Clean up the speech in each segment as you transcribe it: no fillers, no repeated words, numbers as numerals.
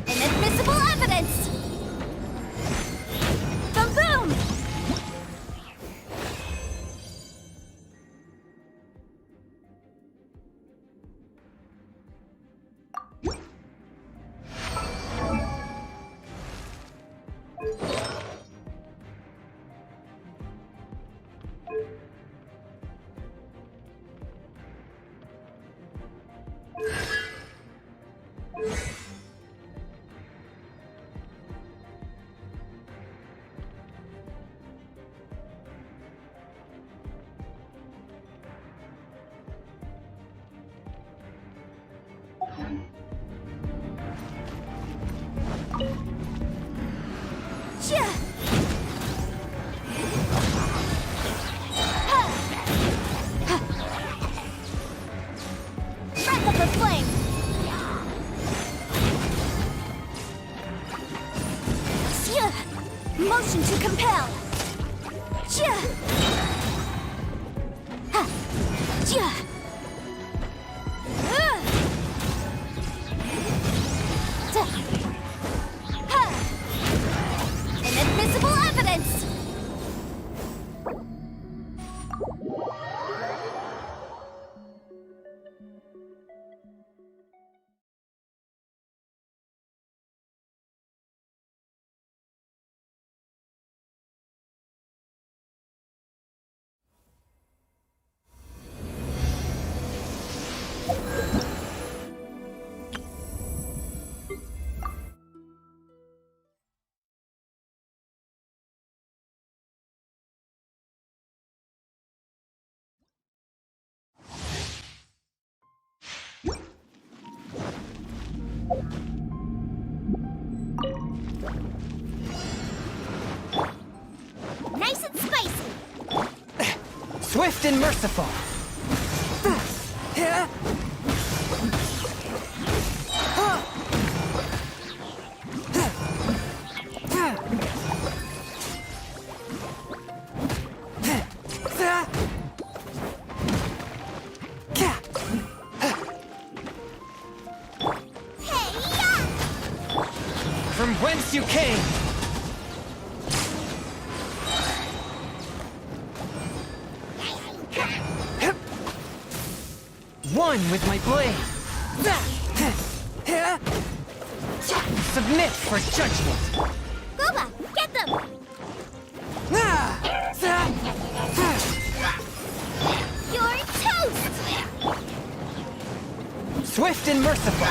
Inadmissible evidence! Boom boom! Breath of the flame! Motion to compel! Inadmissible evidence! Nice and spicy! Swift and merciful! From whence you came! One with my blade! Submit for judgment! Gooba, get them! You're toast! Swift and merciful!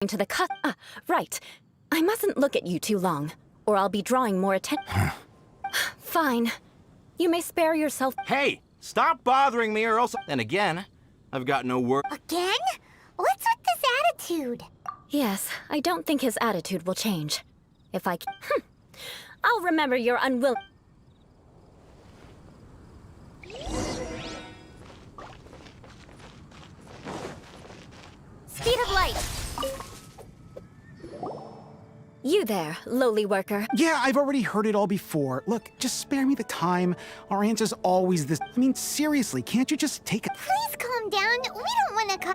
To the cut. Right. I mustn't look at you too long, or I'll be drawing more attention. Fine. You may spare yourself. Hey, stop bothering me or else... Then again, I've got no work. Again? What's with this attitude? Yes, I don't think his attitude will change. If I... I'll remember your unwilling... Speed of light. You there, lowly worker. Yeah, I've already heard it all before. Look, just spare me the time. Our answer's always this. I mean, seriously, can't you just take it? Please calm down. We don't want to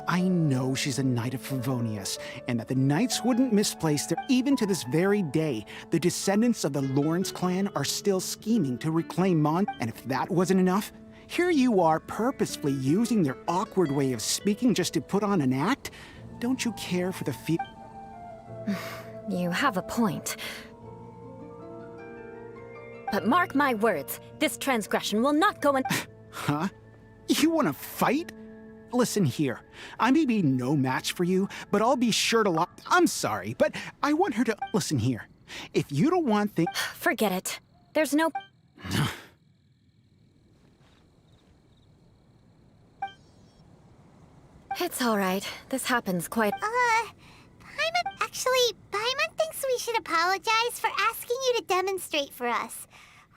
I know she's a knight of Favonius, and that the knights wouldn't misplace their... Even to this very day, the descendants of the Lawrence clan are still scheming to reclaim Mon... And if that wasn't enough, here you are purposefully using their awkward way of speaking just to put on an act? Don't you care for the You have a point. But mark my words, this transgression will not go in... Huh? You want to fight? Listen here, I may be no match for you, but I'll be sure to I'm sorry, but I want her to... Listen here, if you don't want things... Forget it. There's no... It's all right. This happens quite... Actually, Paimon thinks we should apologize for asking you to demonstrate for us.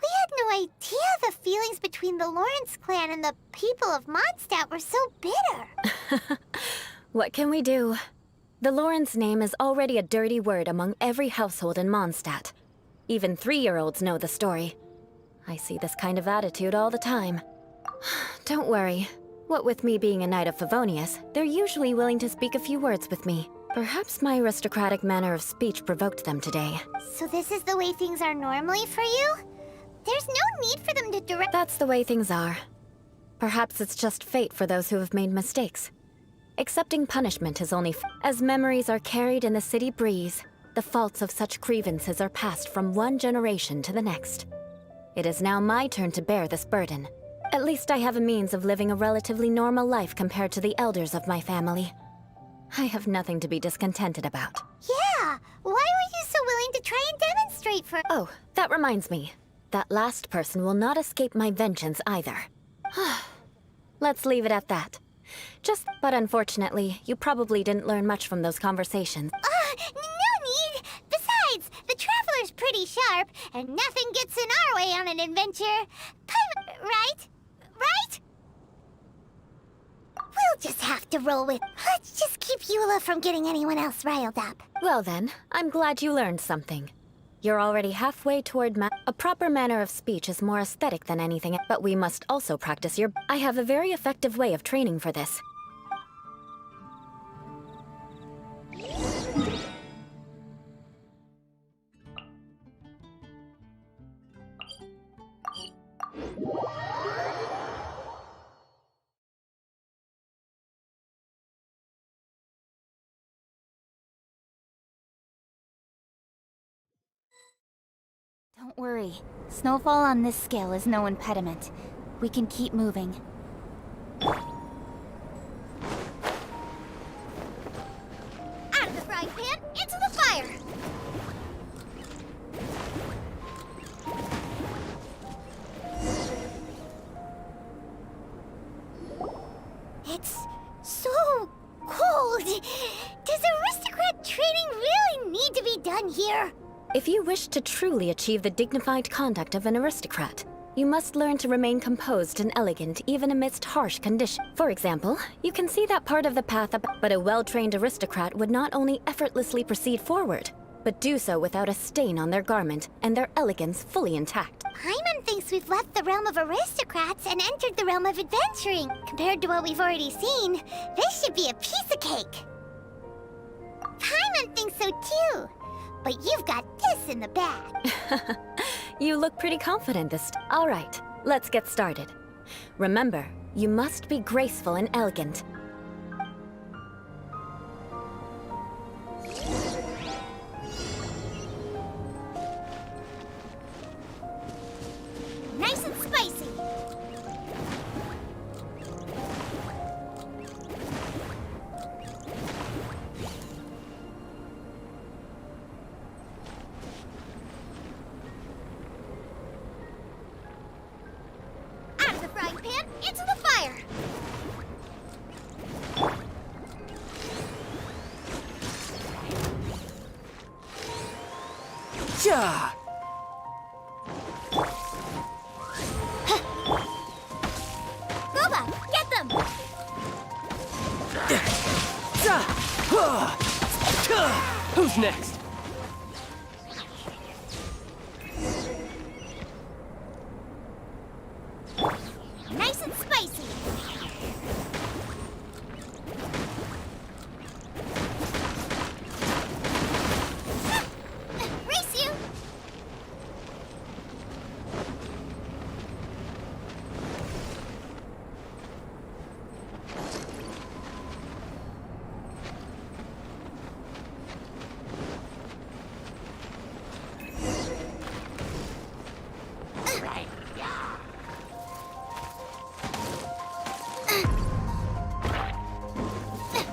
We had no idea the feelings between the Lawrence clan and the people of Mondstadt were so bitter. What can we do? The Lawrence name is already a dirty word among every household in Mondstadt. Even 3-year-olds know the story. I see this kind of attitude all the time. Don't worry. What with me being a knight of Favonius, they're usually willing to speak a few words with me. Perhaps my aristocratic manner of speech provoked them today. So this is the way things are normally for you? There's no need for them to direct... That's the way things are. Perhaps it's just fate for those who have made mistakes. Accepting punishment is only as memories are carried in the city breeze, the faults of such grievances are passed from one generation to the next. It is now my turn to bear this burden. At least I have a means of living a relatively normal life compared to the elders of my family. I have nothing to be discontented about. Yeah! Why were you so willing to try and demonstrate for... Oh, that reminds me. That last person will not escape my vengeance either. Let's leave it at that. But unfortunately, you probably didn't learn much from those conversations. No need! Besides, the Traveler's pretty sharp, and nothing gets in our way on an adventure. Right? Right? We'll just have to roll with... Let's just keep Eula from getting anyone else riled up. Well then, I'm glad you learned something. You're already halfway toward a proper manner of speech is more aesthetic than anything, but we must also practice your... I have a very effective way of training for this. Don't worry. Snowfall on this scale is no impediment. We can keep moving. Out of the frying pan, into the fire! It's so cold! Does aristocrat training really need to be done here? If you wish to truly achieve the dignified conduct of an aristocrat, you must learn to remain composed and elegant even amidst harsh conditions. For example, you can see that part of the path up, but a well-trained aristocrat would not only effortlessly proceed forward, but do so without a stain on their garment and their elegance fully intact. Paimon thinks we've left the realm of aristocrats and entered the realm of adventuring. Compared to what we've already seen, this should be a piece of cake. Paimon thinks so too. But you've got this in the bag. You look pretty confident All right, let's get started. Remember, you must be graceful and elegant. Nice and spicy. Into the fire! Yeah. Boba, get them! Who's next? Nice and spicy! Race you!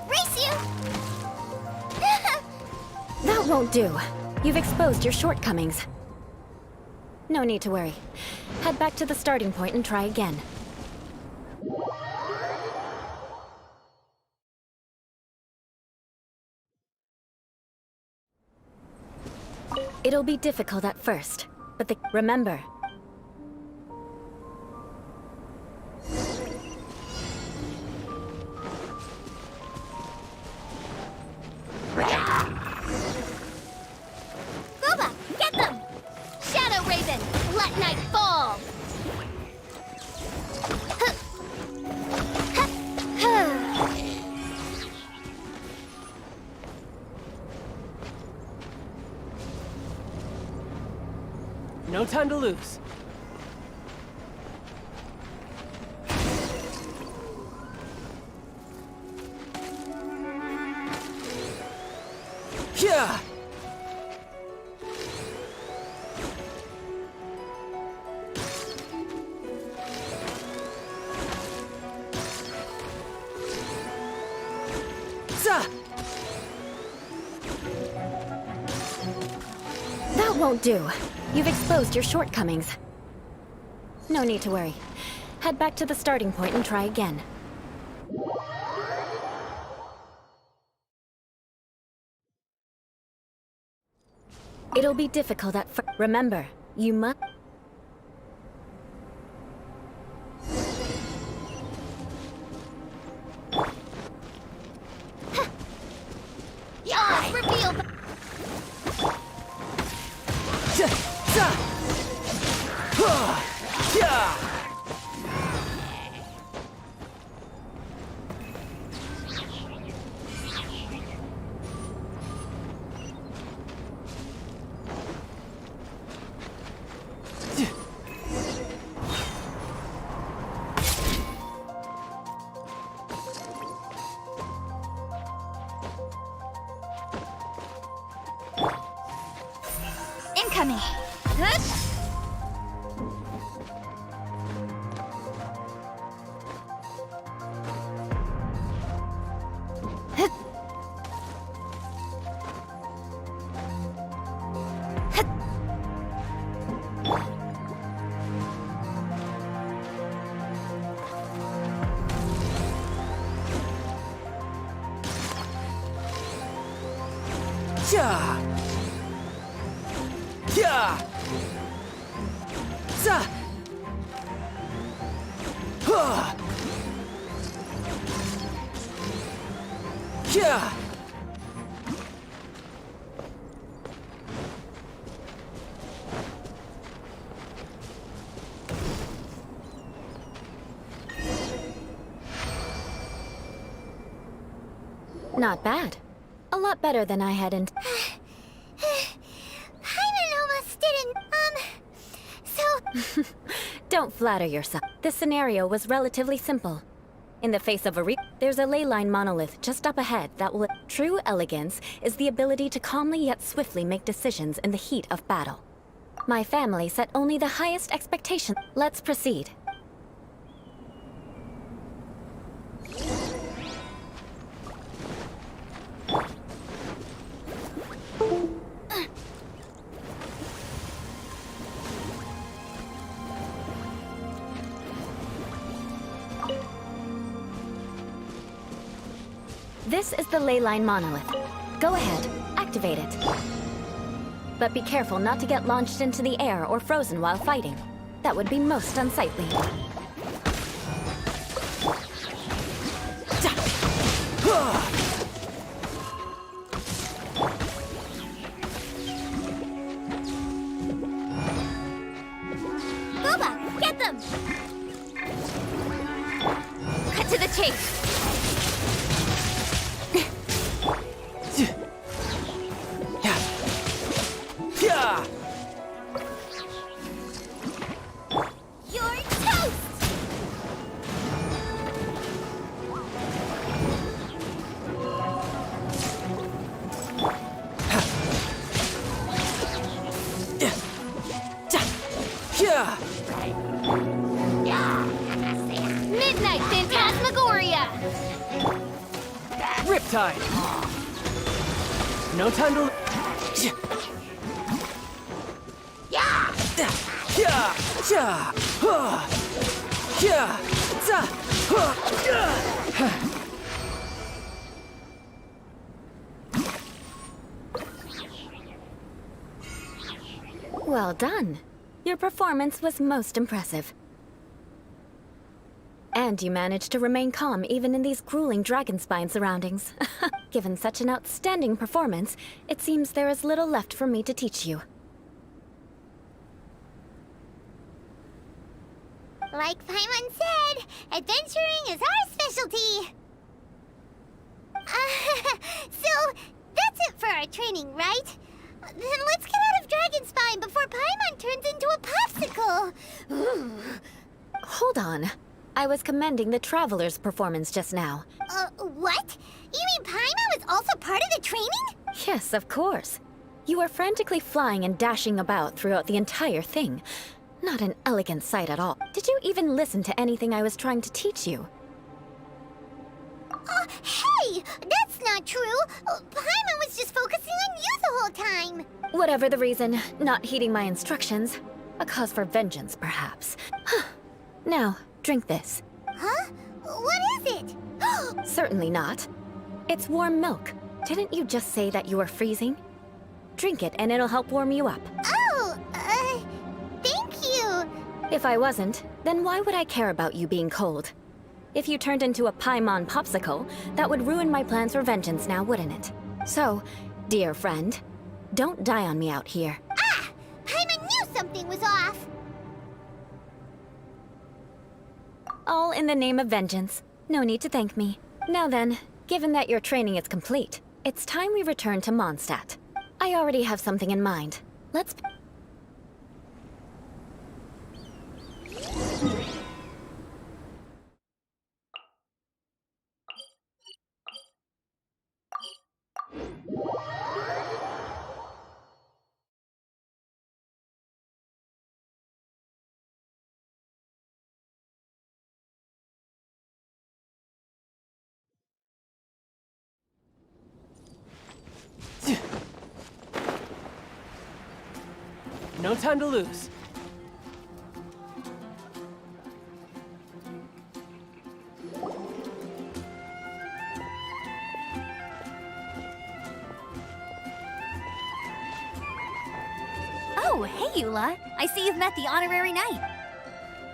Race you! That won't do. You've exposed your shortcomings. No need to worry. Head back to the starting point and try again. It'll be difficult at first, but remember, Boba, get them! Shadow Raven, let night fall! No time to lose. Yeah. that won't do. You've exposed your shortcomings. No need to worry. Head back to the starting point and try again. It'll be difficult at first. Remember, you must... Let's reveal the... Incoming! Yeah. Yeah. Za. Huh. Yeah. Not bad. A lot better than I had Paimon almost didn't, so... Don't flatter yourself. This scenario was relatively simple. In the face of a there's a ley line monolith just up ahead that will... True elegance is the ability to calmly yet swiftly make decisions in the heat of battle. My family set only the highest expectations. Let's proceed. This is the leyline monolith. Go ahead, activate it. But be careful not to get launched into the air or frozen while fighting. That would be most unsightly. Boba, get them! Cut to the chase! Yeah! You're toast! Yeah! Midnight Phantasmagoria! Riptide! No time to... Yeah! Yeah! Yeah! Yeah! Well done. Your performance was most impressive. And you managed to remain calm even in these grueling dragonspine surroundings. Given such an outstanding performance, it seems there is little left for me to teach you. Like Paimon said, adventuring is our specialty. So, that's it for our training, right? Then let's get out of Dragonspine before Paimon turns into a popsicle. Hold on. I was commending the Traveler's performance just now. What? You mean Paimon was also part of the training? Yes, of course. You were frantically flying and dashing about throughout the entire thing. Not an elegant sight at all. Did you even listen to anything I was trying to teach you? Hey! That's not true! Paimon was just focusing on you the whole time! Whatever the reason, not heeding my instructions. A cause for vengeance, perhaps. Now, drink this. Huh? What is it? Certainly not. It's warm milk. Didn't you just say that you were freezing? Drink it and it'll help warm you up. Oh, thank you! If I wasn't, then why would I care about you being cold? If you turned into a Paimon popsicle, that would ruin my plans for vengeance now, wouldn't it? So, dear friend, don't die on me out here. Ah! Paimon knew something was off! All in the name of vengeance. No need to thank me. Now then, given that your training is complete, it's time we return to Mondstadt. I already have something in mind. Let's... No time to lose. Oh, hey, Eula. I see you've met the honorary knight.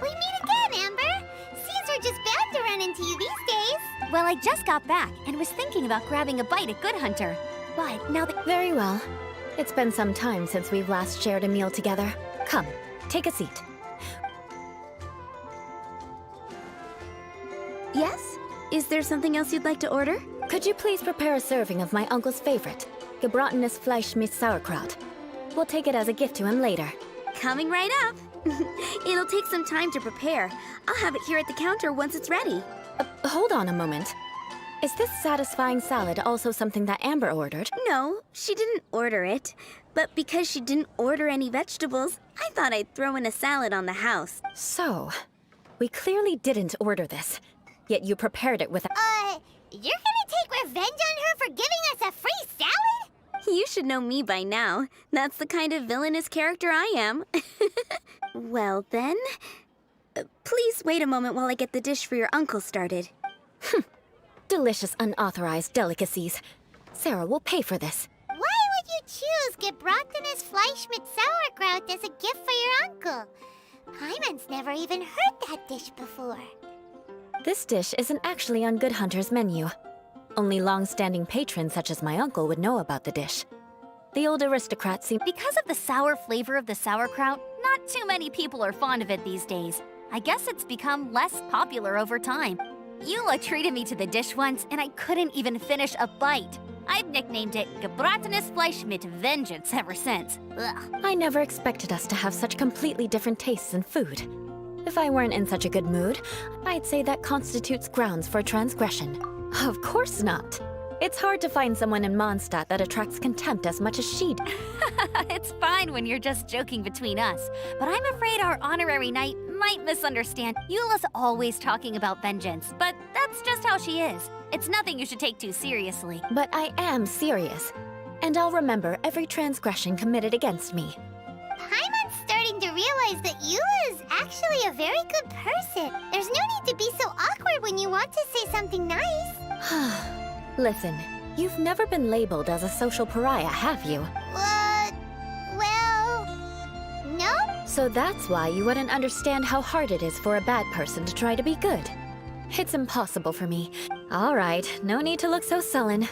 We meet again, Amber! Caesar just bound to run into you these days! Well, I just got back and was thinking about grabbing a bite at Good Hunter. But now that... Very well. It's been some time since we've last shared a meal together. Come, take a seat. Yes? Is there something else you'd like to order? Could you please prepare a serving of my uncle's favorite, gebratenes Fleisch mit Sauerkraut? We'll take it as a gift to him later. Coming right up. It'll take some time to prepare. I'll have it here at the counter once it's ready. Hold on a moment. Is this satisfying salad also something that Amber ordered? No, she didn't order it. But because she didn't order any vegetables, I thought I'd throw in a salad on the house. So, we clearly didn't order this, yet you prepared it with You're gonna take revenge on her for giving us a free salad? You should know me by now. That's the kind of villainous character I am. Well then, please wait a moment while I get the dish for your uncle started. Delicious unauthorized delicacies. Sarah will pay for this. Why would you choose gebratenes Fleisch mit Sauerkraut as a gift for your uncle? Hyman's never even heard that dish before. This dish isn't actually on Good Hunter's menu. Only long-standing patrons such as my uncle would know about the dish. The old aristocrat seem— Because of the sour flavor of the sauerkraut, not too many people are fond of it these days. I guess it's become less popular over time. Eula treated me to the dish once, and I couldn't even finish a bite. I've nicknamed it gebratenes Fleisch mit Vengeance ever since. Ugh. I never expected us to have such completely different tastes in food. If I weren't in such a good mood, I'd say that constitutes grounds for transgression. Of course not. It's hard to find someone in Mondstadt that attracts contempt as much as she does. It's fine when you're just joking between us, but I'm afraid our honorary knight might misunderstand. Eula's always talking about vengeance, but that's just how she is. It's nothing you should take too seriously. But I am serious, and I'll remember every transgression committed against me. Paimon's starting to realize that Eula is actually a very good person. There's no need to be so awkward when you want to say something nice. Listen, you've never been labeled as a social pariah, have you? Well, no? So that's why you wouldn't understand how hard it is for a bad person to try to be good. It's impossible for me. All right, no need to look so sullen.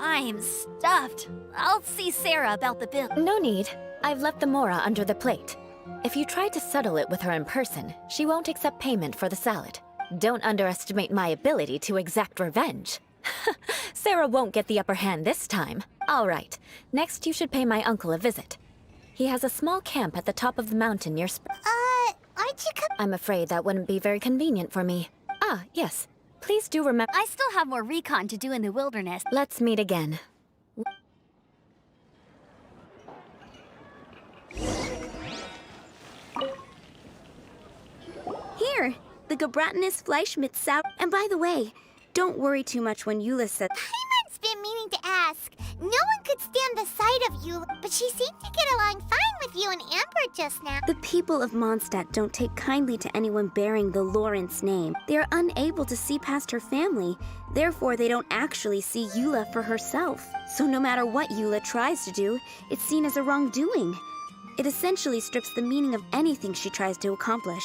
I'm stuffed. I'll see Sarah about the bill. No need. I've left the Mora under the plate. If you try to settle it with her in person, she won't accept payment for the salad. Don't underestimate my ability to exact revenge. Sarah won't get the upper hand this time. All right, next you should pay my uncle a visit. He has a small camp at the top of the mountain near Aren't you I'm afraid that wouldn't be very convenient for me. Ah, yes. Please do remember— I still have more recon to do in the wilderness. Let's meet again. Here, the gebratenes Fleisch mit Sau. And by the way, don't worry too much when Eula said— Paimon's been meaning to ask. No one could stand the sight of you, but she seemed to get along fine with you and Amber just now. the people of Mondstadt don't take kindly to anyone bearing the Lawrence name. They are unable to see past her family. Therefore, they don't actually see Eula for herself. So no matter what Eula tries to do, it's seen as a wrongdoing. It essentially strips the meaning of anything she tries to accomplish.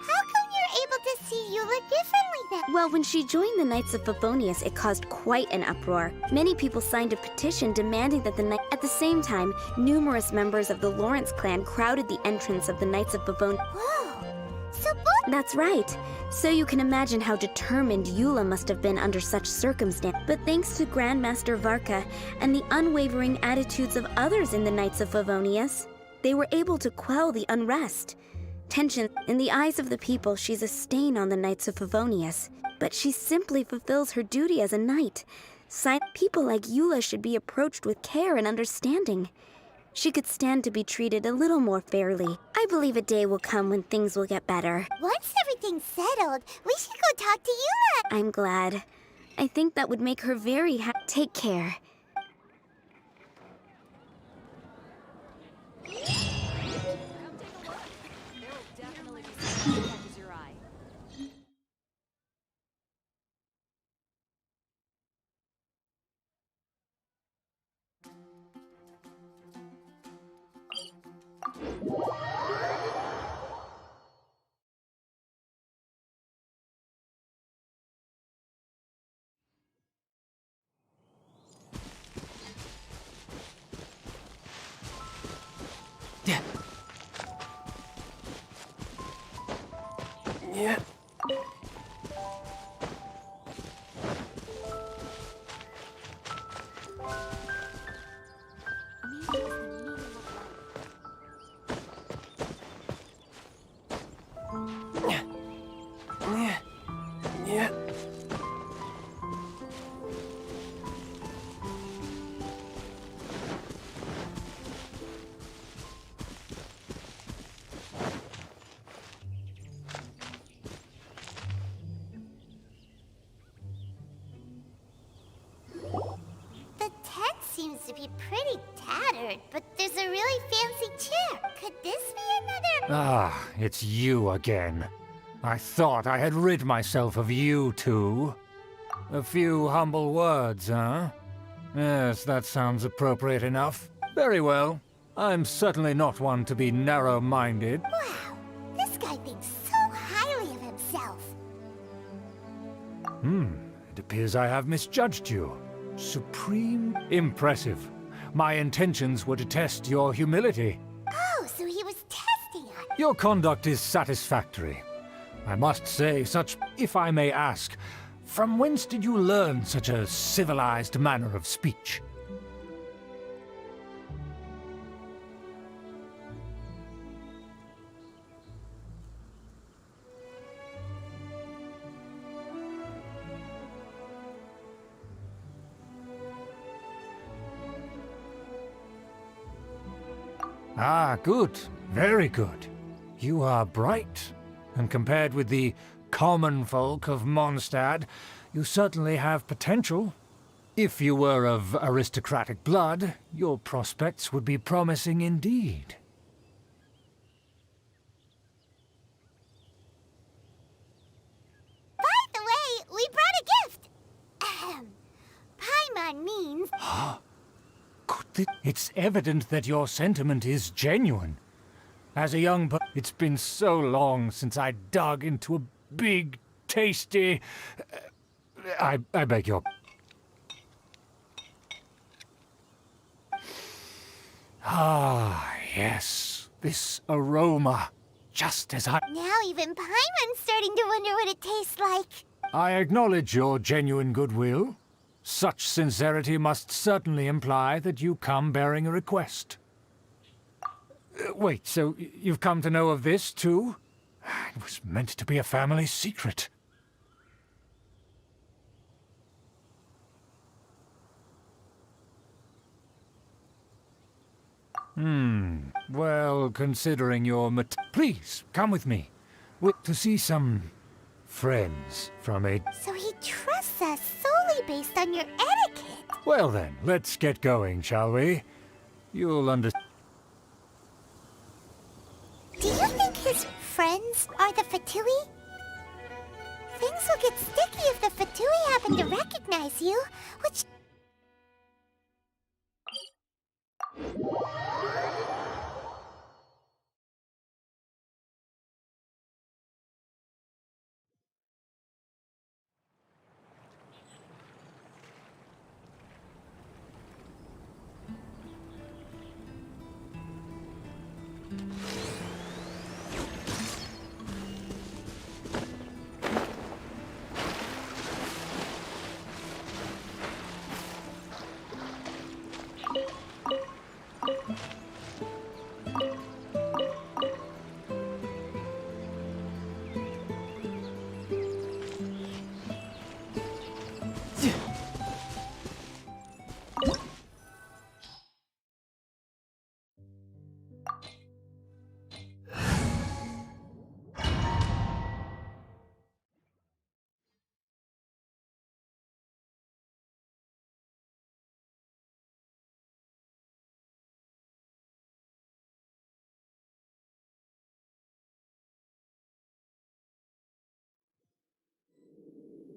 How come you're able to see Eula differently then? Well, when she joined the Knights of Favonius, it caused quite an uproar. Many people signed a petition demanding that the Knights— At the same time, numerous members of the Lawrence clan crowded the entrance of the Knights of Favonius. Whoa! So both— That's right. So you can imagine how determined Eula must have been under such circumstances. But thanks to Grandmaster Varka and the unwavering attitudes of others in the Knights of Favonius, they were able to quell the unrest. Tension. In the eyes of the people, she's a stain on the Knights of Favonius. But she simply fulfills her duty as a knight. People like Eula should be approached with care and understanding. She could stand to be treated a little more fairly. I believe a day will come when things will get better. once everything's settled, we should go talk to Eula. I'm glad. I think that would make her very happy. Take care. Yeah. Yeah. The tent seems to be pretty tattered, but there's a really fancy chair. Could this be another? Ah, it's you again. I thought I had rid myself of you two. A few humble words, huh? Yes, that sounds appropriate enough. Very well. I'm certainly not one to be narrow-minded. Wow, this guy thinks so highly of himself. It appears I have misjudged you. Supreme. Impressive. My intentions were to test your humility. Oh, so he was testing us. Your conduct is satisfactory. I must say, if I may ask, from whence did you learn such a civilized manner of speech? Ah, good. Very good. You are bright, and compared with the common folk of Mondstadt, you certainly have potential. If you were of aristocratic blood, your prospects would be promising indeed. By the way, we brought a gift. Paimon means... It's evident that your sentiment is genuine. As a young it's been so long since I dug into a big, tasty... I beg your... Ah, yes. This aroma. Just as I... Now even Paimon's starting to wonder what it tastes like. I acknowledge your genuine goodwill. Such sincerity must certainly imply that you come bearing a request. Wait, so you've come to know of this, too? It was meant to be a family secret. Well, considering your Please, come with me. To see some friends from a... So he trusts us solely based on your etiquette. Well then, let's get going, shall we? You'll understand. Do you think his friends are the Fatui? Things will get sticky if the Fatui happen to recognize you, which...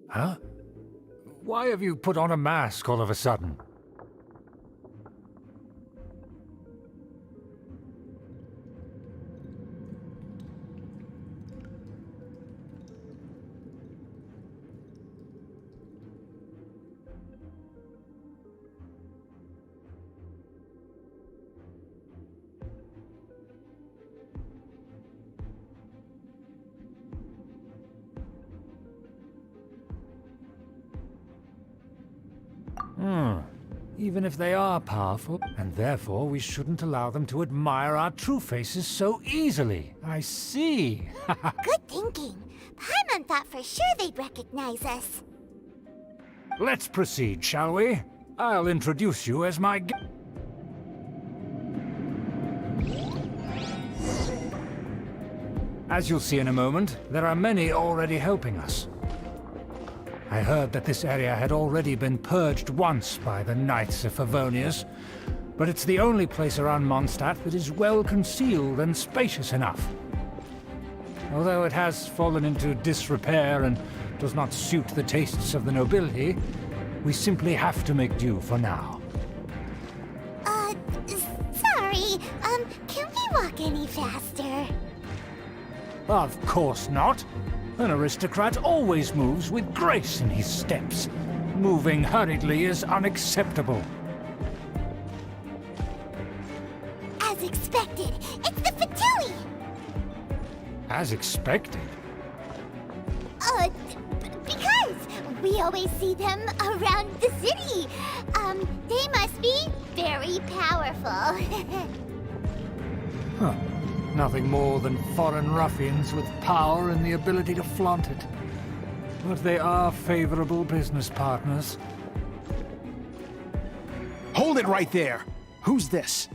Huh? Why have you put on a mask all of a sudden? Even if they are powerful, and therefore we shouldn't allow them to admire our true faces so easily. I see. Good thinking. Paimon thought for sure they'd recognize us. Let's proceed, shall we? I'll introduce you as my As you'll see in a moment, there are many already helping us. I heard that this area had already been purged once by the Knights of Favonius, but it's the only place around Mondstadt that is well concealed and spacious enough. Although it has fallen into disrepair and does not suit the tastes of the nobility, we simply have to make do for now. Sorry, can we walk any faster? Of course not. An aristocrat always moves with grace in his steps. Moving hurriedly is unacceptable. As expected, it's the Fatui! As expected. Because we always see them around the city. They must be very powerful. Huh. Nothing more than foreign ruffians with power and the ability to flaunt it. But they are favorable business partners. Hold it right there! Who's this?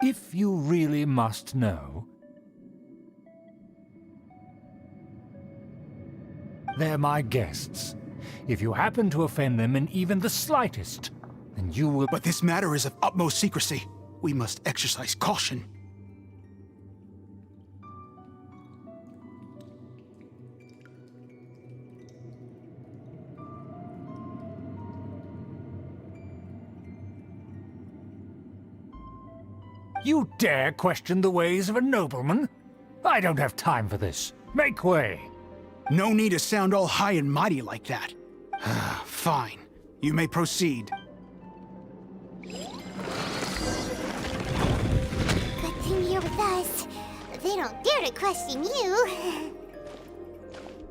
If you really must know, they're my guests. If you happen to offend them in even the slightest, then you will— But this matter is of utmost secrecy. We must exercise caution. You dare question the ways of a nobleman? I don't have time for this. Make way! No need to sound all high and mighty like that. Fine. You may proceed. Good thing you're with us. They don't dare to question you.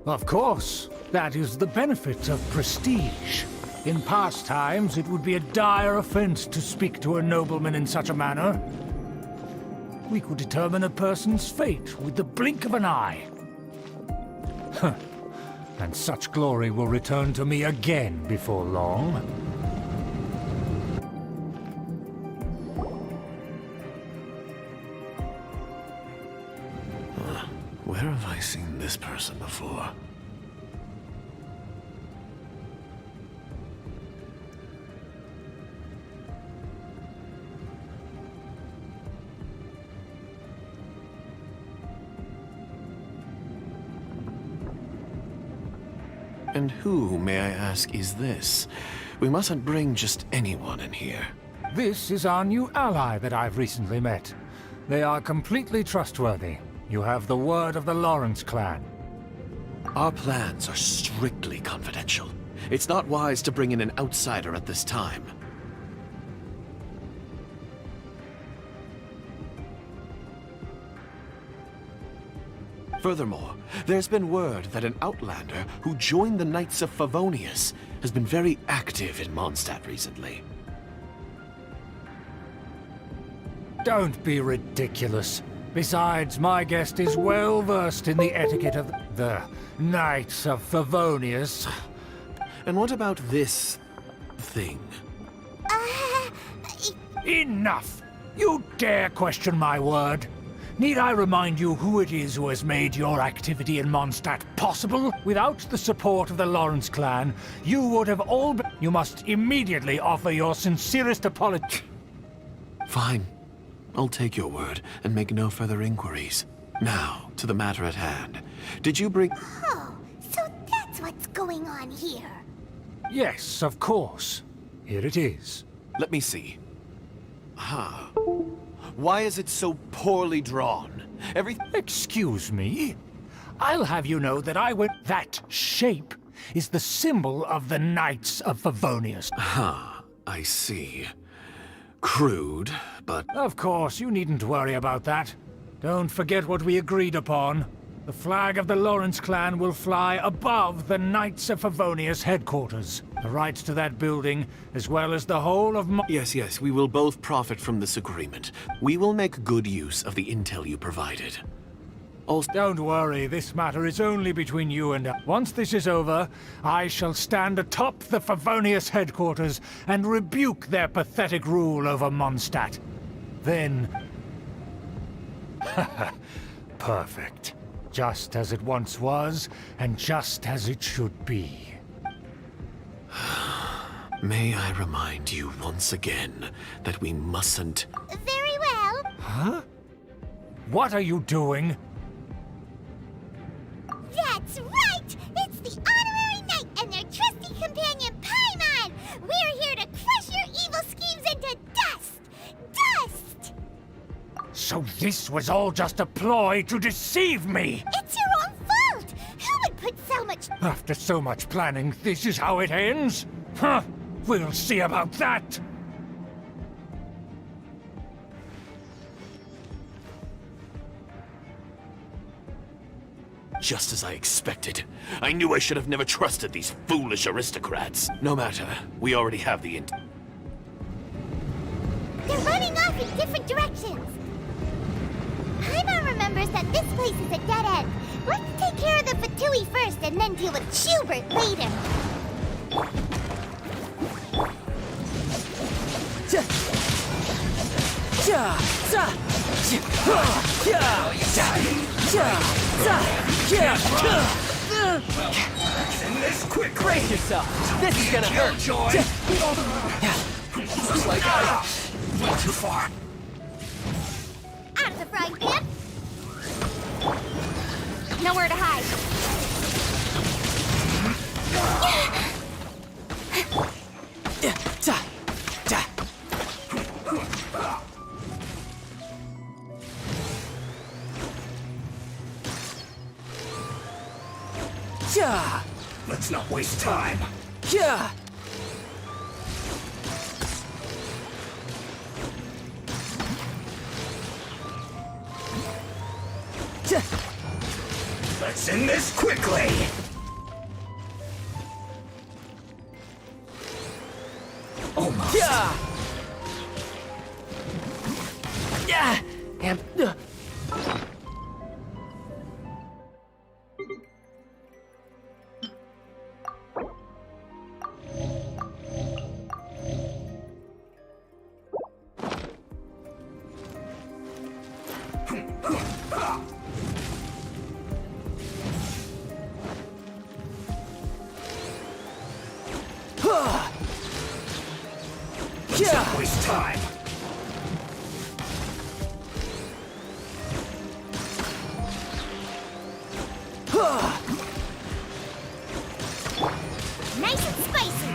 Of course. That is the benefit of prestige. In past times, it would be a dire offense to speak to a nobleman in such a manner. We could determine a person's fate with the blink of an eye. Huh. And such glory will return to me again before long. Where have I seen this person before? And who, may I ask, is this? We mustn't bring just anyone in here. This is our new ally that I've recently met. They are completely trustworthy. You have the word of the Lawrence clan. Our plans are strictly confidential. It's not wise to bring in an outsider at this time. Furthermore, there's been word that an outlander who joined the Knights of Favonius has been very active in Mondstadt recently. Don't be ridiculous. Besides, my guest is well versed in the etiquette of the Knights of Favonius. And what about this thing? Enough! You dare question my word? Need I remind you who it is who has made your activity in Mondstadt possible? Without the support of the Lawrence clan, you would have all been— You must immediately offer your sincerest apology. Fine. I'll take your word and make no further inquiries. Now, to the matter at hand. Did you bring— Oh, so that's what's going on here. Yes, of course. Here it is. Let me see. Huh. Why is it so poorly drawn? Excuse me? I'll have you know that that shape is the symbol of the Knights of Favonius. I see. Crude, but— Of course, you needn't worry about that. Don't forget what we agreed upon. The flag of the Lawrence clan will fly above the Knights of Favonia's headquarters. The rights to that building, as well as the whole of Yes, we will both profit from this agreement. We will make good use of the intel you provided. Also, Don't worry, this matter is only between you and us. Once this is over, I shall stand atop the Favonius headquarters and rebuke their pathetic rule over Mondstadt. Then... perfect. Just as it once was, and just as it should be. may I remind you once again that we mustn't... Very well. Huh? What are you doing? That's right! It's the Honorary Knight and their trusty companion, Paimon! We're here to crush your evil schemes into dust! Dust! So this was all just a ploy to deceive me! It's your own fault! Who would put so much... After so much planning, this is how it ends? Huh! We'll see about that! Just as I expected. I knew I should have never trusted these foolish aristocrats. No matter, we already have the They're running off in different directions! Paimon remembers that this place is a dead end. Let's take care of the Fatui first and then deal with Schubert later. Brace yourself. This is gonna hurt. Looks like I went too far. Out of the frying pan! Nowhere to hide. Let's not waste time. Let's end this quickly. Almost. And let's not waste time. Nice and spicy!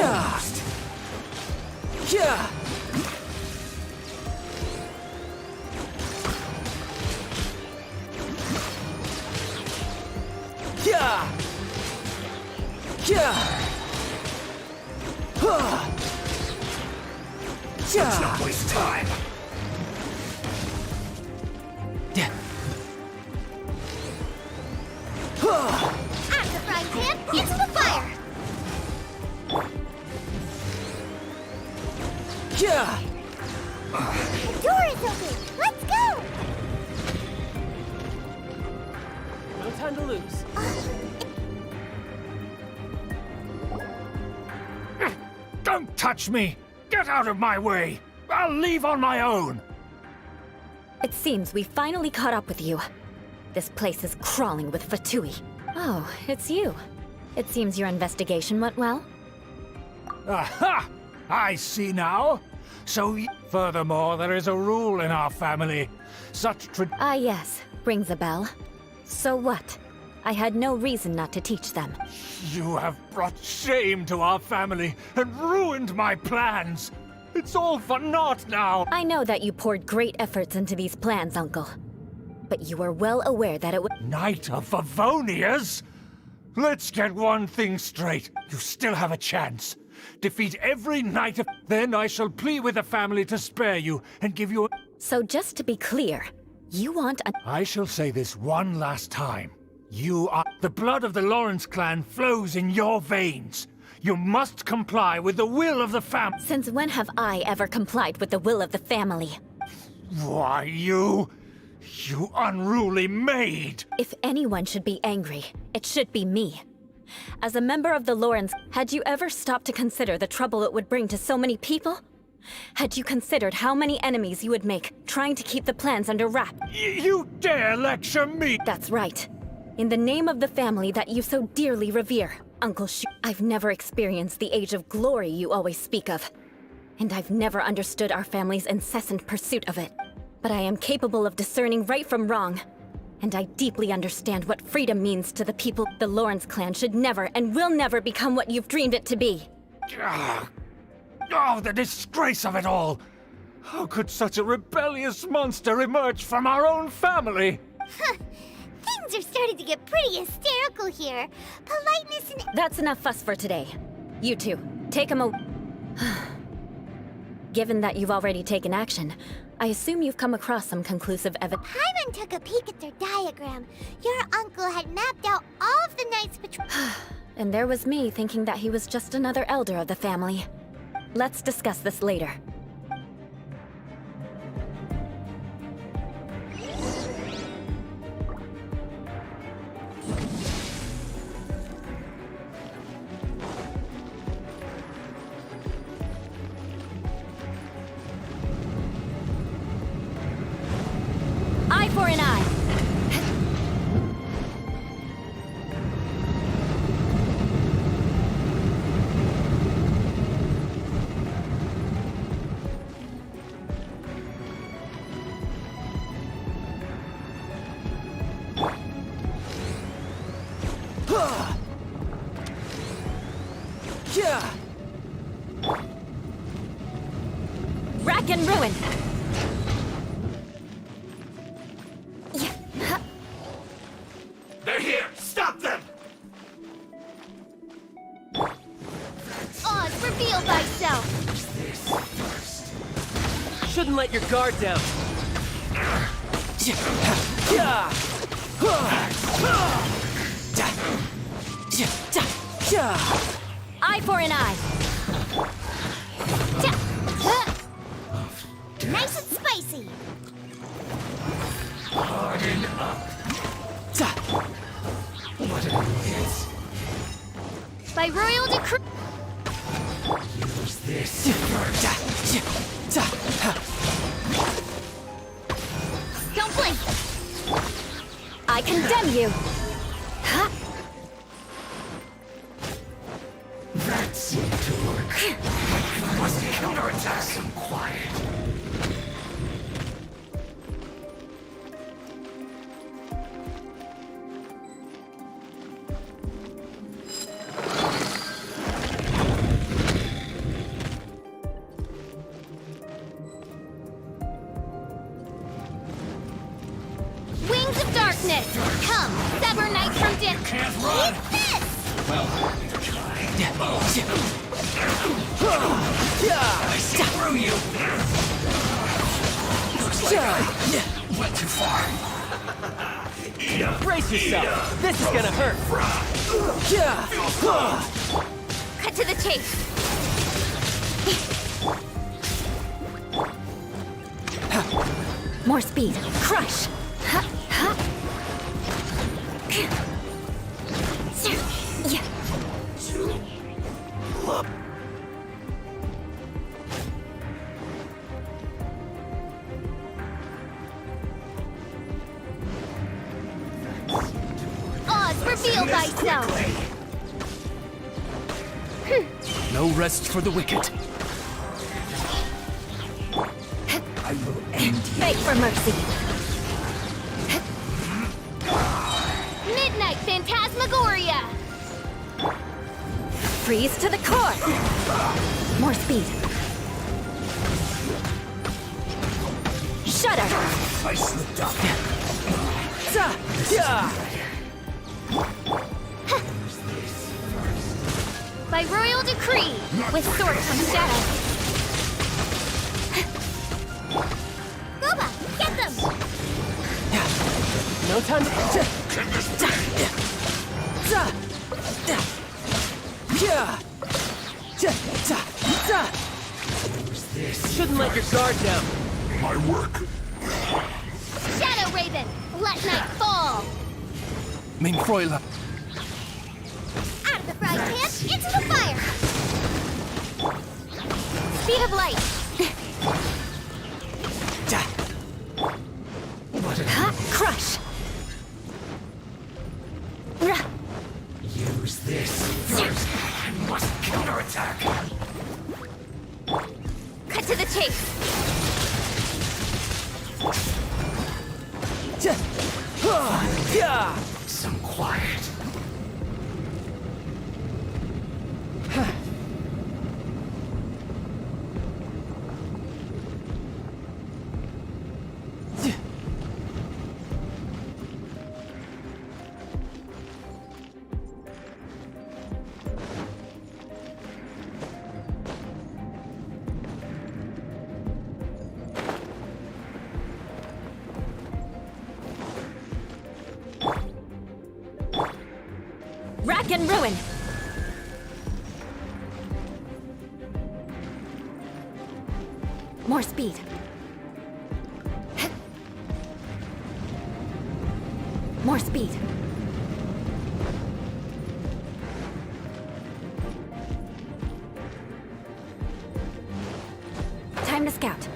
Just. Let's not waste time. Out of the frying pan, into the fire! The door is open! Let's go! No time to lose. Don't touch me! Get out of my way! I'll leave on my own! It seems we finally caught up with you. This place is crawling with Fatui. Oh, it's you. It seems your investigation went well. Aha! I see now. Furthermore, there is a rule in our family. Such Ah yes, rings a bell. So what? I had no reason not to teach them. You have brought shame to our family and ruined my plans. It's all for naught now. I know that you poured great efforts into these plans, Uncle. But you were well aware that it would— Knight of Favonias? Let's get one thing straight. You still have a chance. defeat every knight of... Then I shall plead with the family to spare you and give you a... So just to be clear, you want a... I shall say this one last time. You are... The blood of the Lawrence clan flows in your veins. You must comply with the will of the family. Since when have I ever complied with the will of the family? Why, you unruly maid! If anyone should be angry, it should be me. As a member of the Lawrence, had you ever stopped to consider the trouble it would bring to so many people? Had you considered how many enemies you would make, trying to keep the plans under wrap? You dare lecture me? That's right. In the name of the family that you so dearly revere, Uncle I've never experienced the age of glory you always speak of. And I've never understood our family's incessant pursuit of it. But I am capable of discerning right from wrong. And I deeply understand what freedom means to the people. The Lawrence clan should never and will never become what you've dreamed it to be. Oh, the disgrace of it all! How could such a rebellious monster emerge from our own family? Things are starting to get pretty hysterical here. Politeness and... That's enough fuss for today. You two, take him Given that you've already taken action, I assume you've come across some conclusive evidence. Paimon took a peek at their diagram. Your uncle had mapped out all of the knights between... And there was me thinking that he was just another elder of the family. Let's discuss this later. Eye for an eye. Rack and ruin. They're here! Stop them! Oz, reveal thyself. This first. Shouldn't let your guard down. Eye for an eye. Nice and spicy. Harden up. What an idiot. By royal decree. Use this first. Don't blink. I condemn you. That seemed to work. I must counterattack some quiet. Wings of darkness. Come, sever knight from dim. Can't run! Eat this! Well, try. I see through you! Looks like I went too far. Brace yourself. This is gonna hurt. Cut to the chase. More speed. Crush! Oz, reveal thyself. No rest for the wicked. I will end you. Beg for mercy. Midnight Phantasmagoria. Freeze to the core! More speed. Shudder! I slipped up. By royal decree, with sword comes shadow. Gooba, get them! No time to... Can this be? Shouldn't let your guard down. My work. Shadow Raven, let night fall. Mein Fräulein. Out of the frying pan, into the fire! Speed of light. Crush! Use this first. I must counterattack. Cut to the chase. Some quiet. Rack and ruin! More speed. More speed. Time to scout.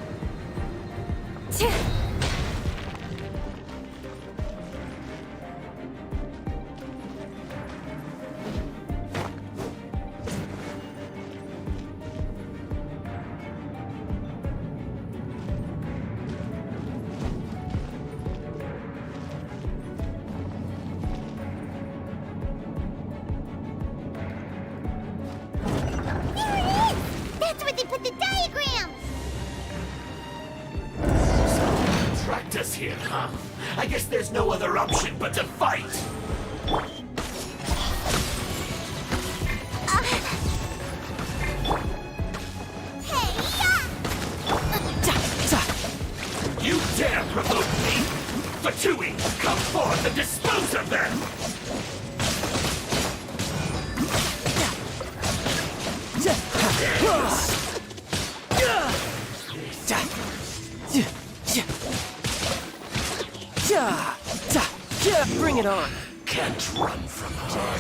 That's where they put the diagrams! Tracked us here, huh? I guess there's no other option but to fight. You dare provoke me? Fatui, come forth and dispose of them! Bring it on. Can't run from her.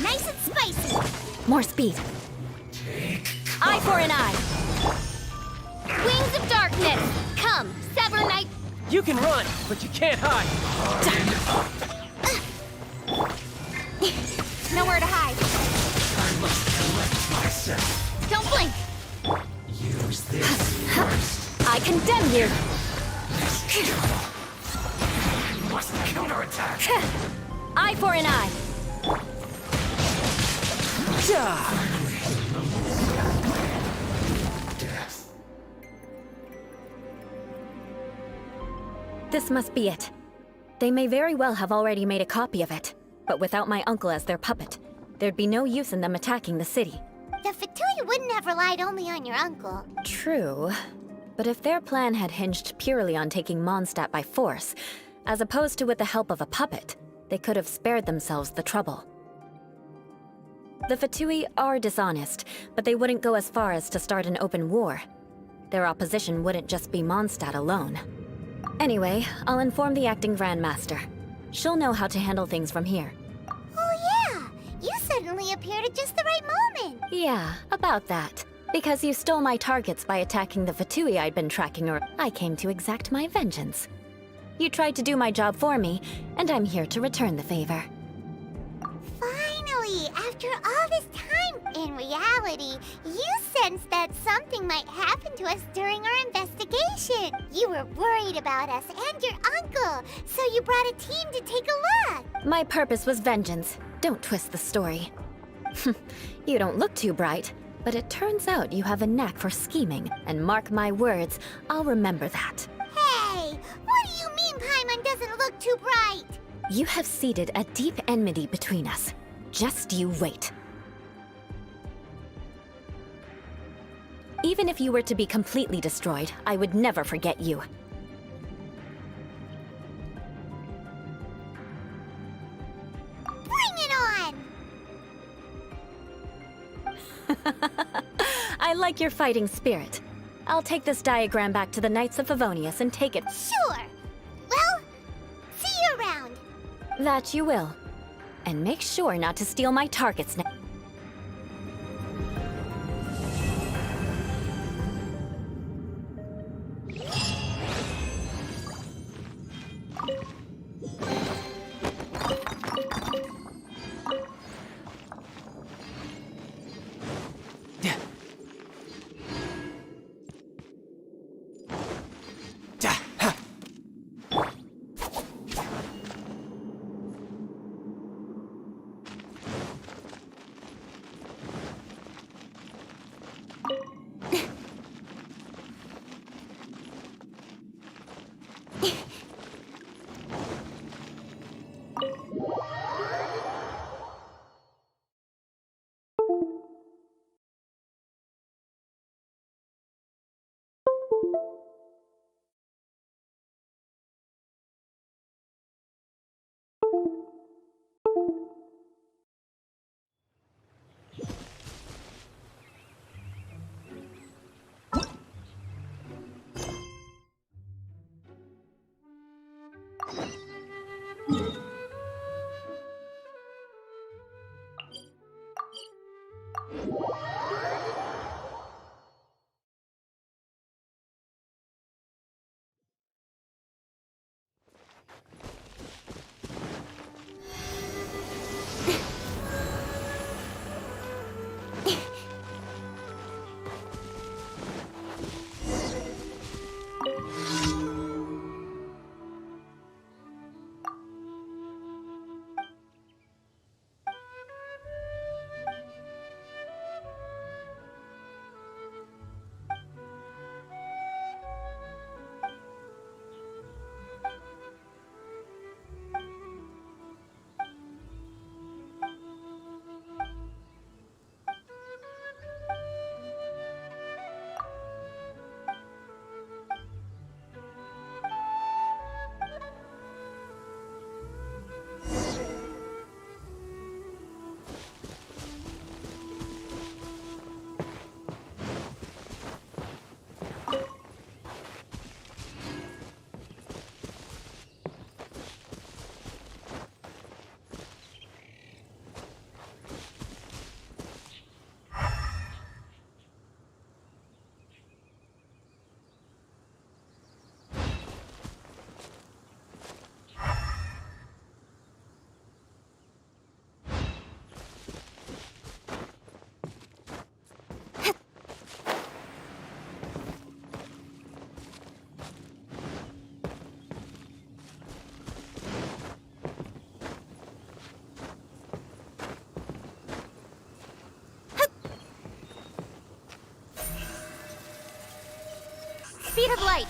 Nice and spicy! More speed. Eye for an eye. Wings of darkness, come, sever night. You can run, but you can't hide. Nowhere to hide. I must collect myself. Don't blink. Use this first. I condemn you! I must counterattack. Eye for an eye! Death. This must be it. They may very well have already made a copy of it, but without my uncle as their puppet, there'd be no use in them attacking the city. The Fatui wouldn't have relied only on your uncle. True. But if their plan had hinged purely on taking Mondstadt by force, as opposed to with the help of a puppet, they could have spared themselves the trouble. The Fatui are dishonest, but they wouldn't go as far as to start an open war. Their opposition wouldn't just be Mondstadt alone. Anyway, I'll inform the acting Grandmaster. She'll know how to handle things from here. Oh yeah! You suddenly appeared at just the right moment! Yeah, about that. Because you stole my targets by attacking the Fatui I'd been tracking, or I came to exact my vengeance. You tried to do my job for me, and I'm here to return the favor. Finally, after all this time, in reality, you sensed that something might happen to us during our investigation. You were worried about us and your uncle, so you brought a team to take a look. My purpose was vengeance. Don't twist the story. You don't look too bright, but it turns out you have a knack for scheming, and mark my words, I'll remember that. Hey, what do you mean Paimon doesn't look too bright? You have seeded a deep enmity between us. Just you wait. Even if you were to be completely destroyed, I would never forget you. Bring it on! I like your fighting spirit. I'll take this diagram back to the Knights of Favonius and take it. Sure. Well, see you around. That you will. And make sure not to steal my targets now. Speed of light!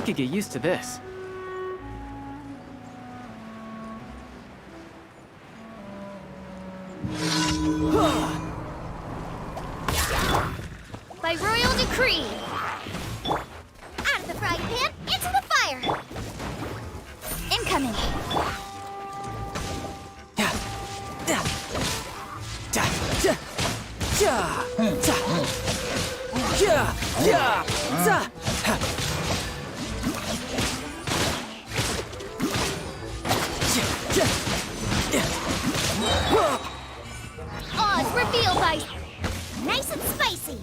could get used to this. By royal decree! Out of the frying pan, into the fire! Incoming! Oz revealed by... Nice and spicy!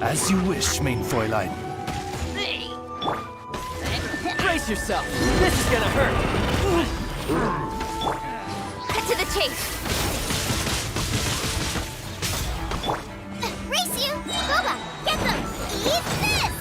As you wish, main Fräulein. Brace yourself. This is gonna hurt. Cut to the chase! Race you! Boba, get them! Eat this!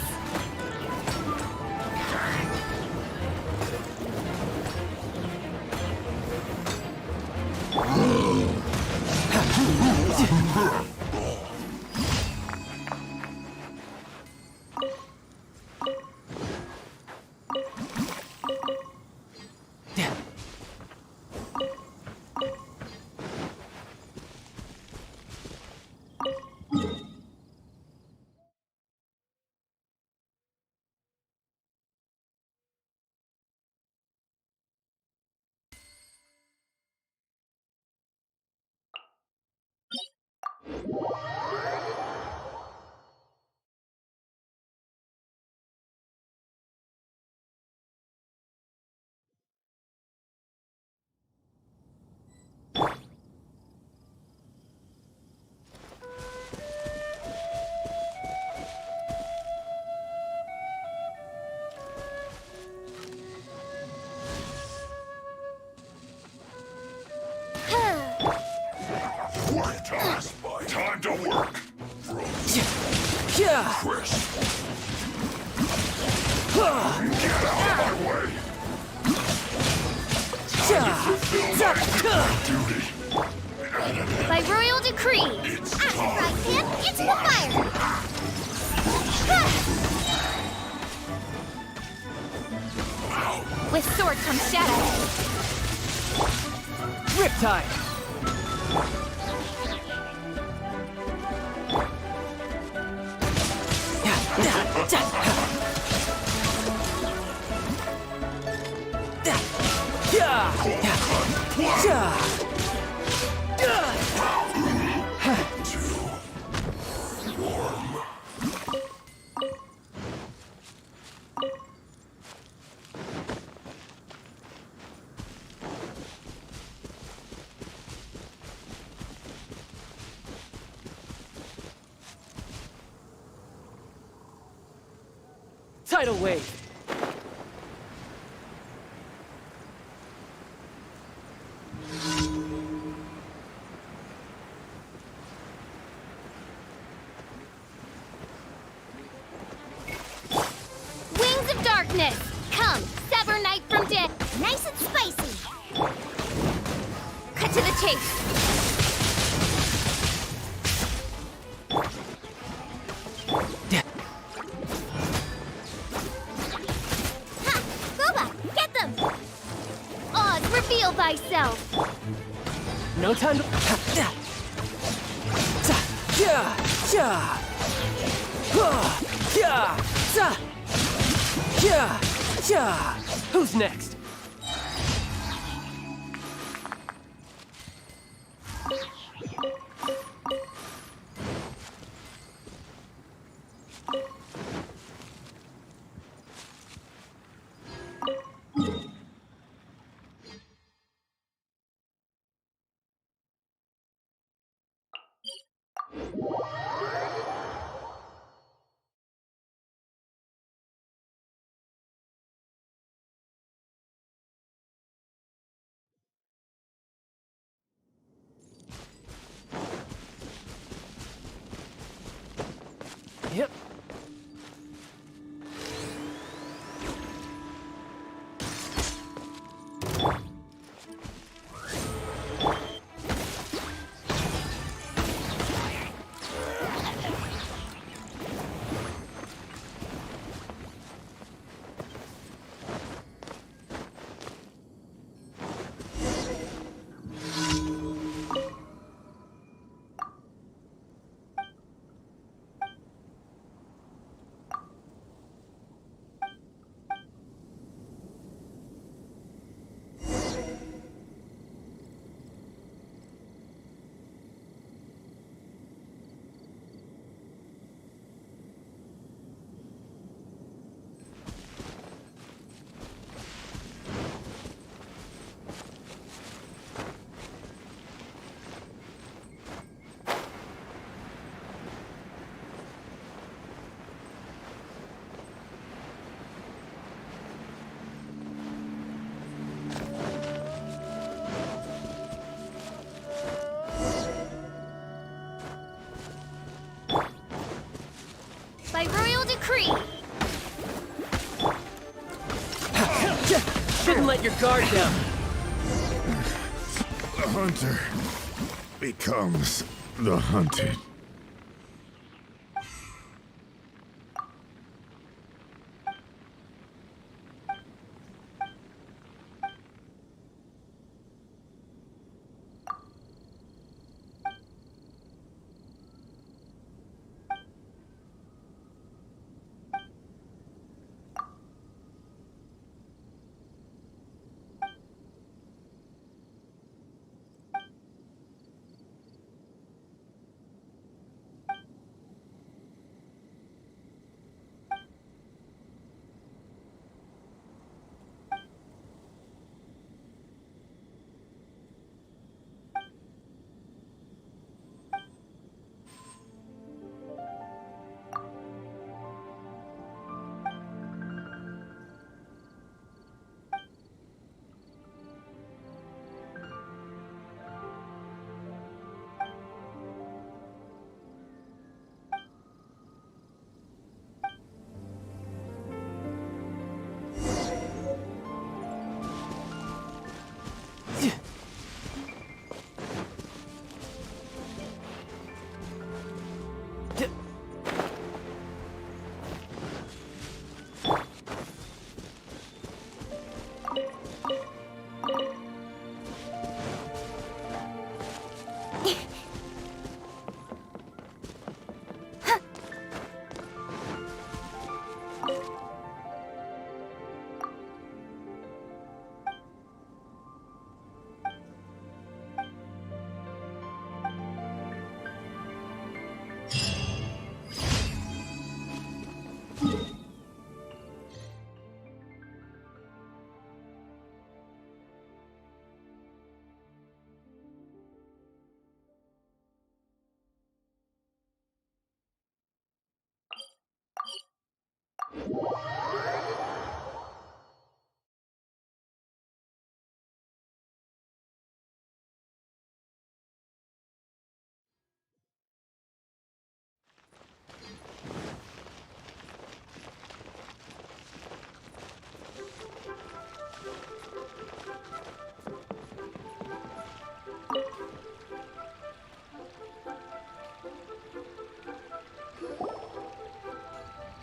Time to work. Chris. Get out of my way. Duty. By royal decree! Out of the frying pan, into the fire! With sword comes shadow. Riptide. Tidal wave. Wings of darkness! Come, sever night from day! Nice and spicy! Cut to the chase! Ha! Boba, get them! Oz, reveal thyself! No time to... Who's next? shouldn't let your guard down. The hunter becomes the hunted.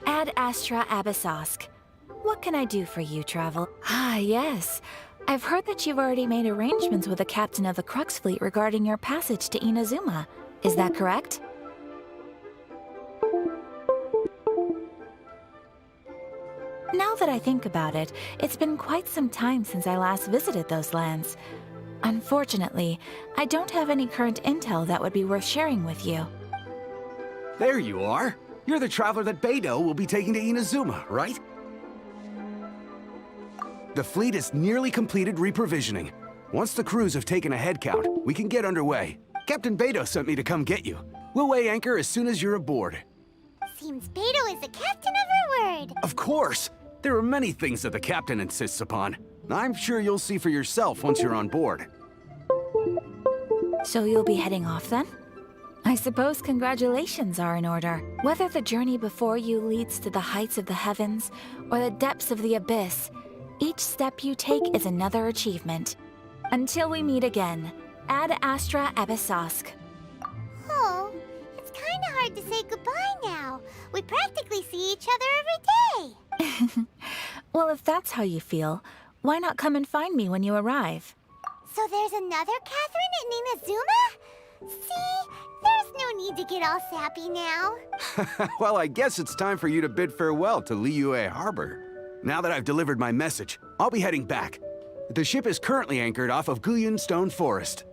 Ad Astra Abyssosk. What can I do for you, Travel? Ah, yes. I've heard that you've already made arrangements with the captain of the Crux Fleet regarding your passage to Inazuma. Is that correct? Now that I think about it, it's been quite some time since I last visited those lands. Unfortunately, I don't have any current intel that would be worth sharing with you. There you are. You're the traveler that Beidou will be taking to Inazuma, right? The fleet is nearly completed reprovisioning. Once the crews have taken a head count, we can get underway. Captain Beidou sent me to come get you. We'll weigh anchor as soon as you're aboard. Seems Beidou is the captain of her word. Of course! There are many things that the captain insists upon. I'm sure you'll see for yourself once you're on board. So you'll be heading off then? I suppose congratulations are in order. Whether the journey before you leads to the heights of the heavens or the depths of the abyss, each step you take is another achievement. Until we meet again, Ad Astra Abyssosk. Oh, it's kind of hard to say goodbye now. We practically see each other every day. Well, if that's how you feel, why not come and find me when you arrive? So there's another Catherine in Inazuma? See? There's no need to get all sappy now. Well, I guess it's time for you to bid farewell to Liyue Harbor. Now that I've delivered my message, I'll be heading back. The ship is currently anchored off of Guyun Stone Forest.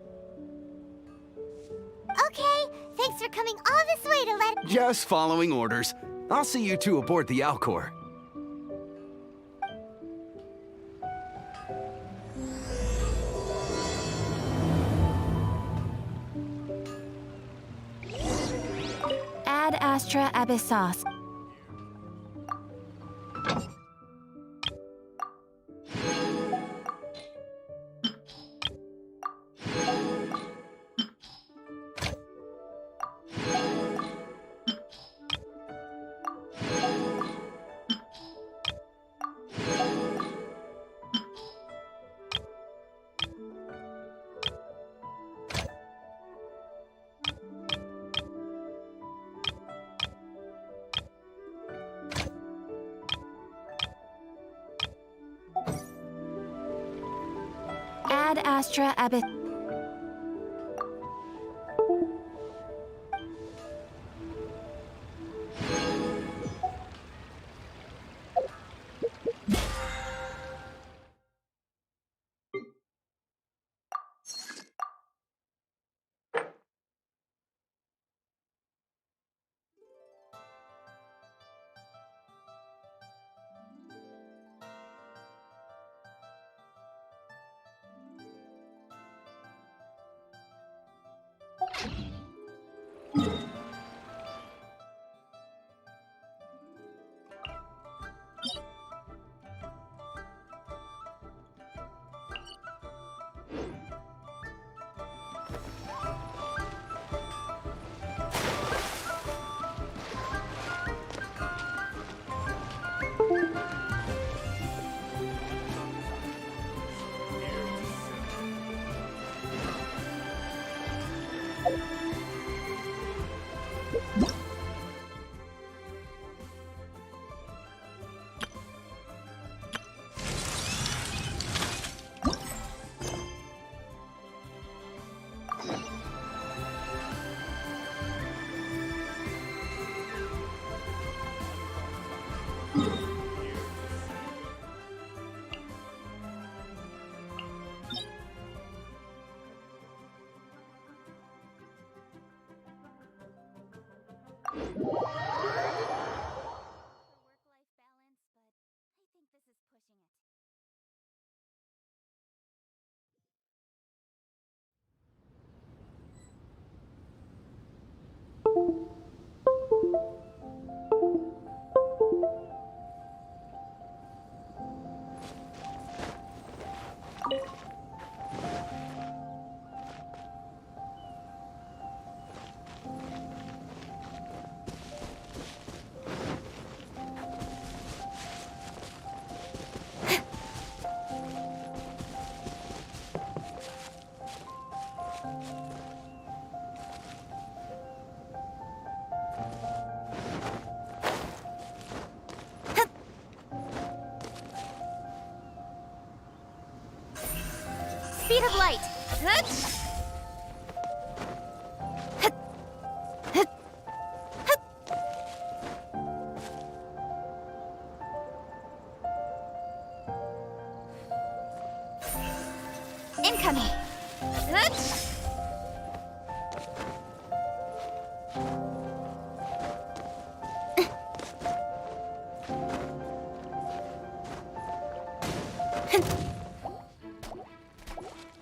Okay, thanks for coming all this way to let... Just following orders. I'll see you two aboard the Alcor. Ad Astra Abyssosk. Ad Astra Abyss. Speed of light. Incoming.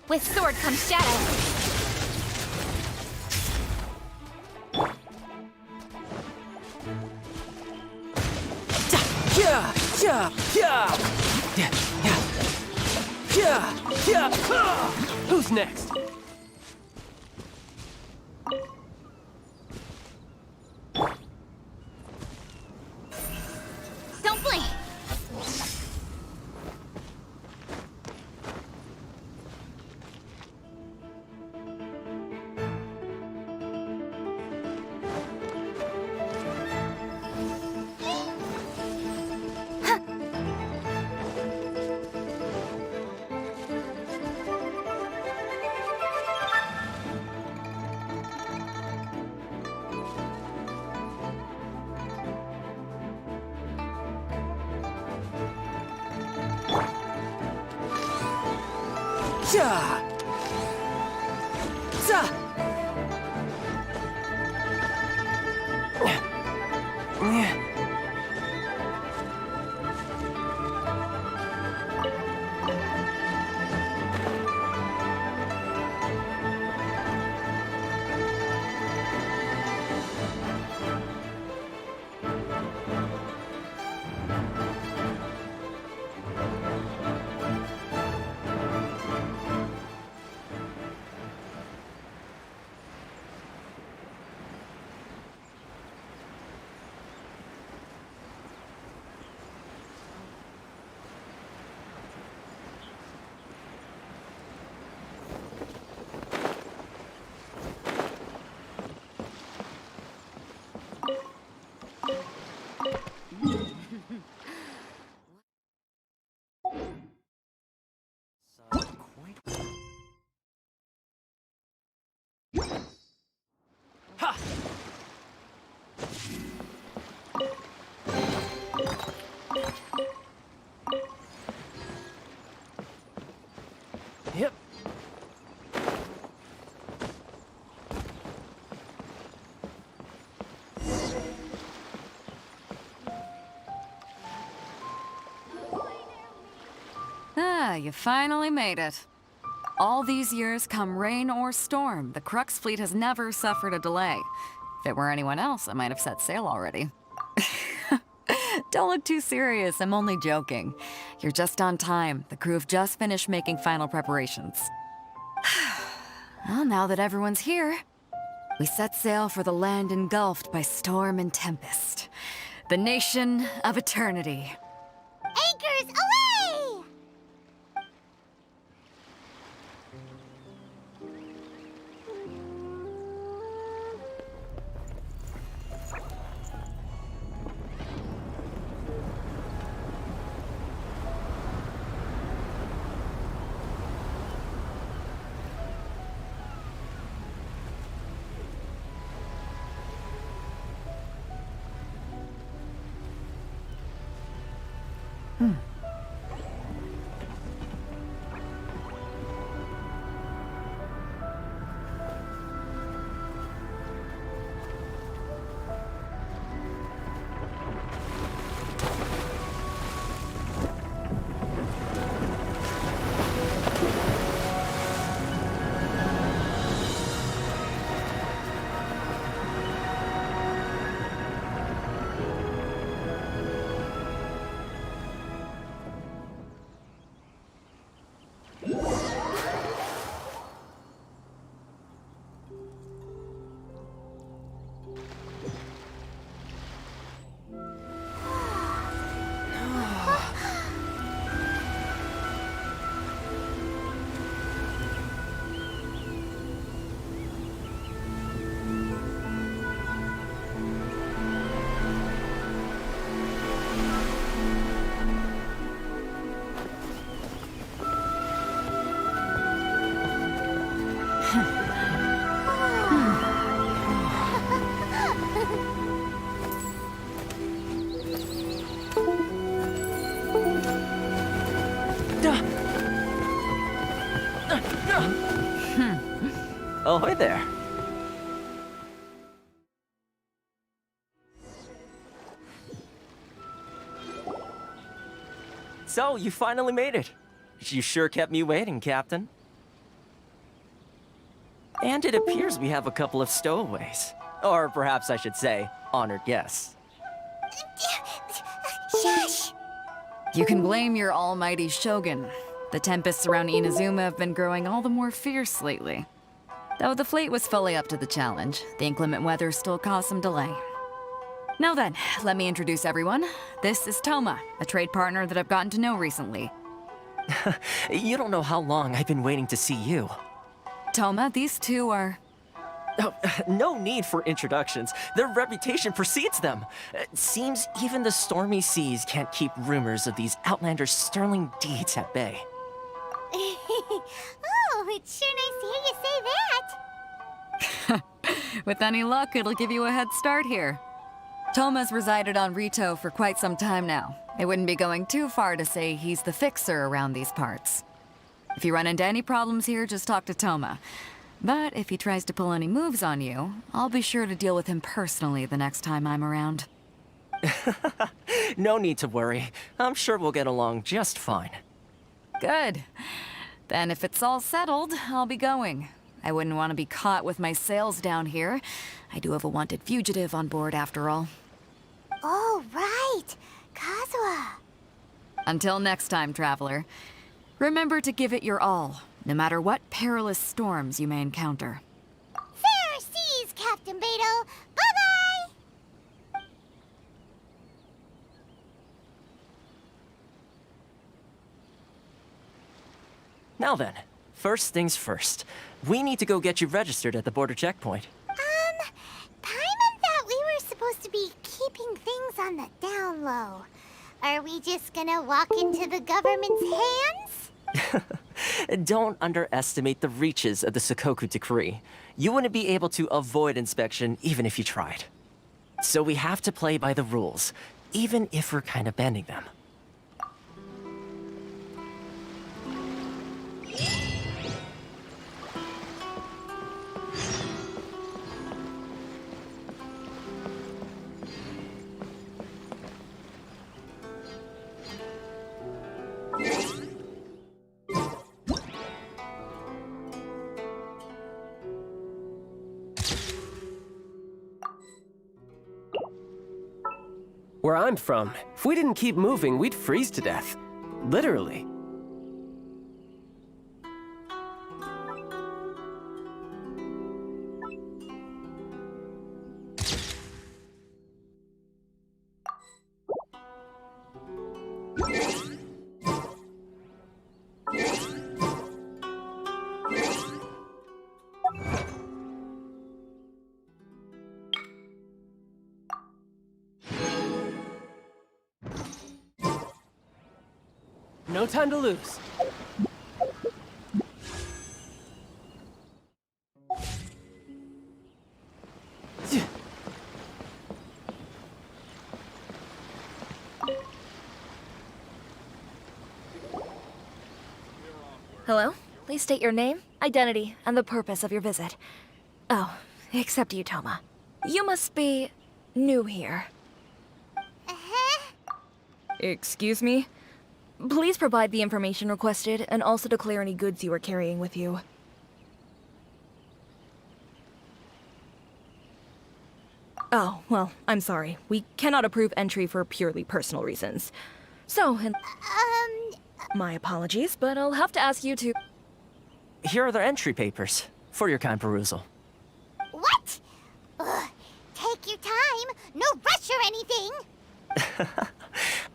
With sword comes shadow. Who's next? Don't blink. Yep. Ah, you finally made it. All these years, come rain or storm, the Crux fleet has never suffered a delay. If it were anyone else, I might have set sail already. Don't look too serious, I'm only joking. You're just on time. The crew have just finished making final preparations. Well, now that everyone's here, we set sail for the land engulfed by storm and tempest. The nation of eternity. Anchors away! Ahoy there. So, you finally made it. You sure kept me waiting, Captain. And it appears we have a couple of stowaways. Or perhaps I should say, honored guests. Shush! You can blame your almighty shogun. The tempests around Inazuma have been growing all the more fierce lately. Though the fleet was fully up to the challenge, the inclement weather still caused some delay. Now then, let me introduce everyone. This is Toma, a trade partner that I've gotten to know recently. You don't know how long I've been waiting to see you. Toma, these two are... Oh, no need for introductions. Their reputation precedes them. Seems even the stormy seas can't keep rumors of these outlanders' sterling deeds at bay. Oh, it's sure nice to hear you say that. With any luck, it'll give you a head start here. Toma's resided on Rito for quite some time now. It wouldn't be going too far to say he's the fixer around these parts. If you run into any problems here, just talk to Toma. But if he tries to pull any moves on you, I'll be sure to deal with him personally the next time I'm around. No need to worry. I'm sure we'll get along just fine. Good. Then if it's all settled, I'll be going. I wouldn't want to be caught with my sails down here. I do have a wanted fugitive on board after all. Oh, right. Kazuha. Until next time, traveler. Remember to give it your all, no matter what perilous storms you may encounter. Fair seas, Captain Beto. Bye-bye! Now then, first things first. We need to go get you registered at the border checkpoint. Paimon thought we were supposed to be keeping things on the down low. Are we just gonna walk into the government's hands? Don't underestimate the reaches of the Sakoku Decree. You wouldn't be able to avoid inspection even if you tried. So we have to play by the rules, even if we're kind of bending them. Where I'm from, if we didn't keep moving, we'd freeze to death. Literally. No time to lose. Hello? Please state your name, identity, and the purpose of your visit. Oh, except you, Toma. You must be new here. Excuse me? Please provide the information requested and also declare any goods you are carrying with you. Oh, well, I'm sorry. We cannot approve entry for purely personal reasons. So, my apologies, but I'll have to ask you to... Here are their entry papers, for your kind perusal. What? Ugh, take your time. No rush or anything.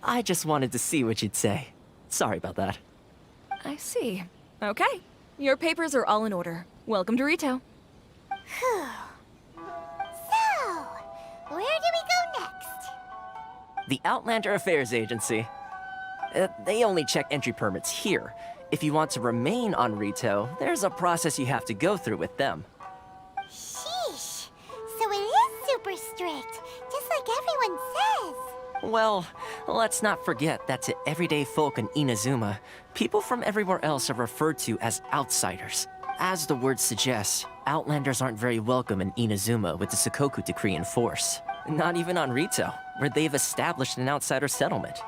I just wanted to see what you'd say. Sorry about that. I see. Okay. Your papers are all in order. Welcome to Rito. So, where do we go next? The Outlander Affairs Agency. They only check entry permits here. If you want to remain on Rito, there's a process you have to go through with them. Sheesh. So it is super strict, just like everyone says. Well, let's not forget that to everyday folk in Inazuma, people from everywhere else are referred to as outsiders. As the word suggests, Outlanders aren't very welcome in Inazuma with the Sakoku Decree in force. Not even on Rito, where they've established an outsider settlement.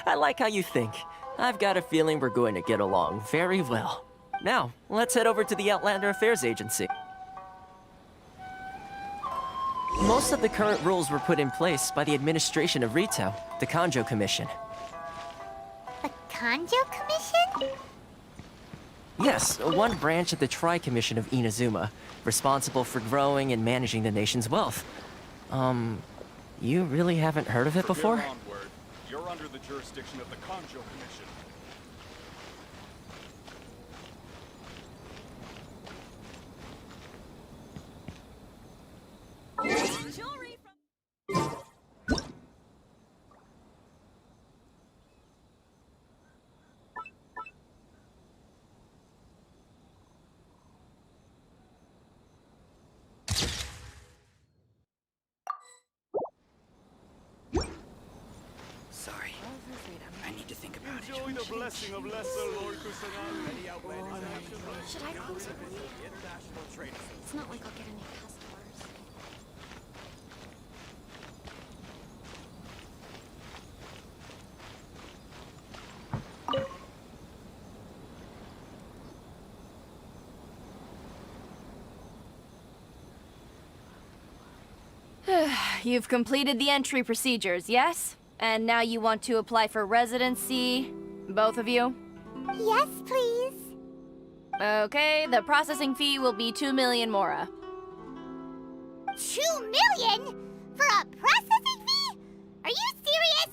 I like how you think. I've got a feeling we're going to get along very well. Now, let's head over to the Outlander Affairs Agency. Most of the current rules were put in place by the administration of Rito, the Kanjo Commission. The Kanjo Commission? Yes, one branch of the Tri-Commission of Inazuma, responsible for growing and managing the nation's wealth. You really haven't heard of it before? You're under the jurisdiction of the Kanjo Commission. Jewelry from... Sorry. I need to think about it. Enjoy the blessing of Lesser Lord Kusanagi. Should I close it? It's not like I'll get any customers. You've completed the entry procedures, yes? And now you want to apply for residency? Both of you? Yes, please. Okay, the processing fee will be 2 million mora. 2 million? For a processing fee? Are you serious?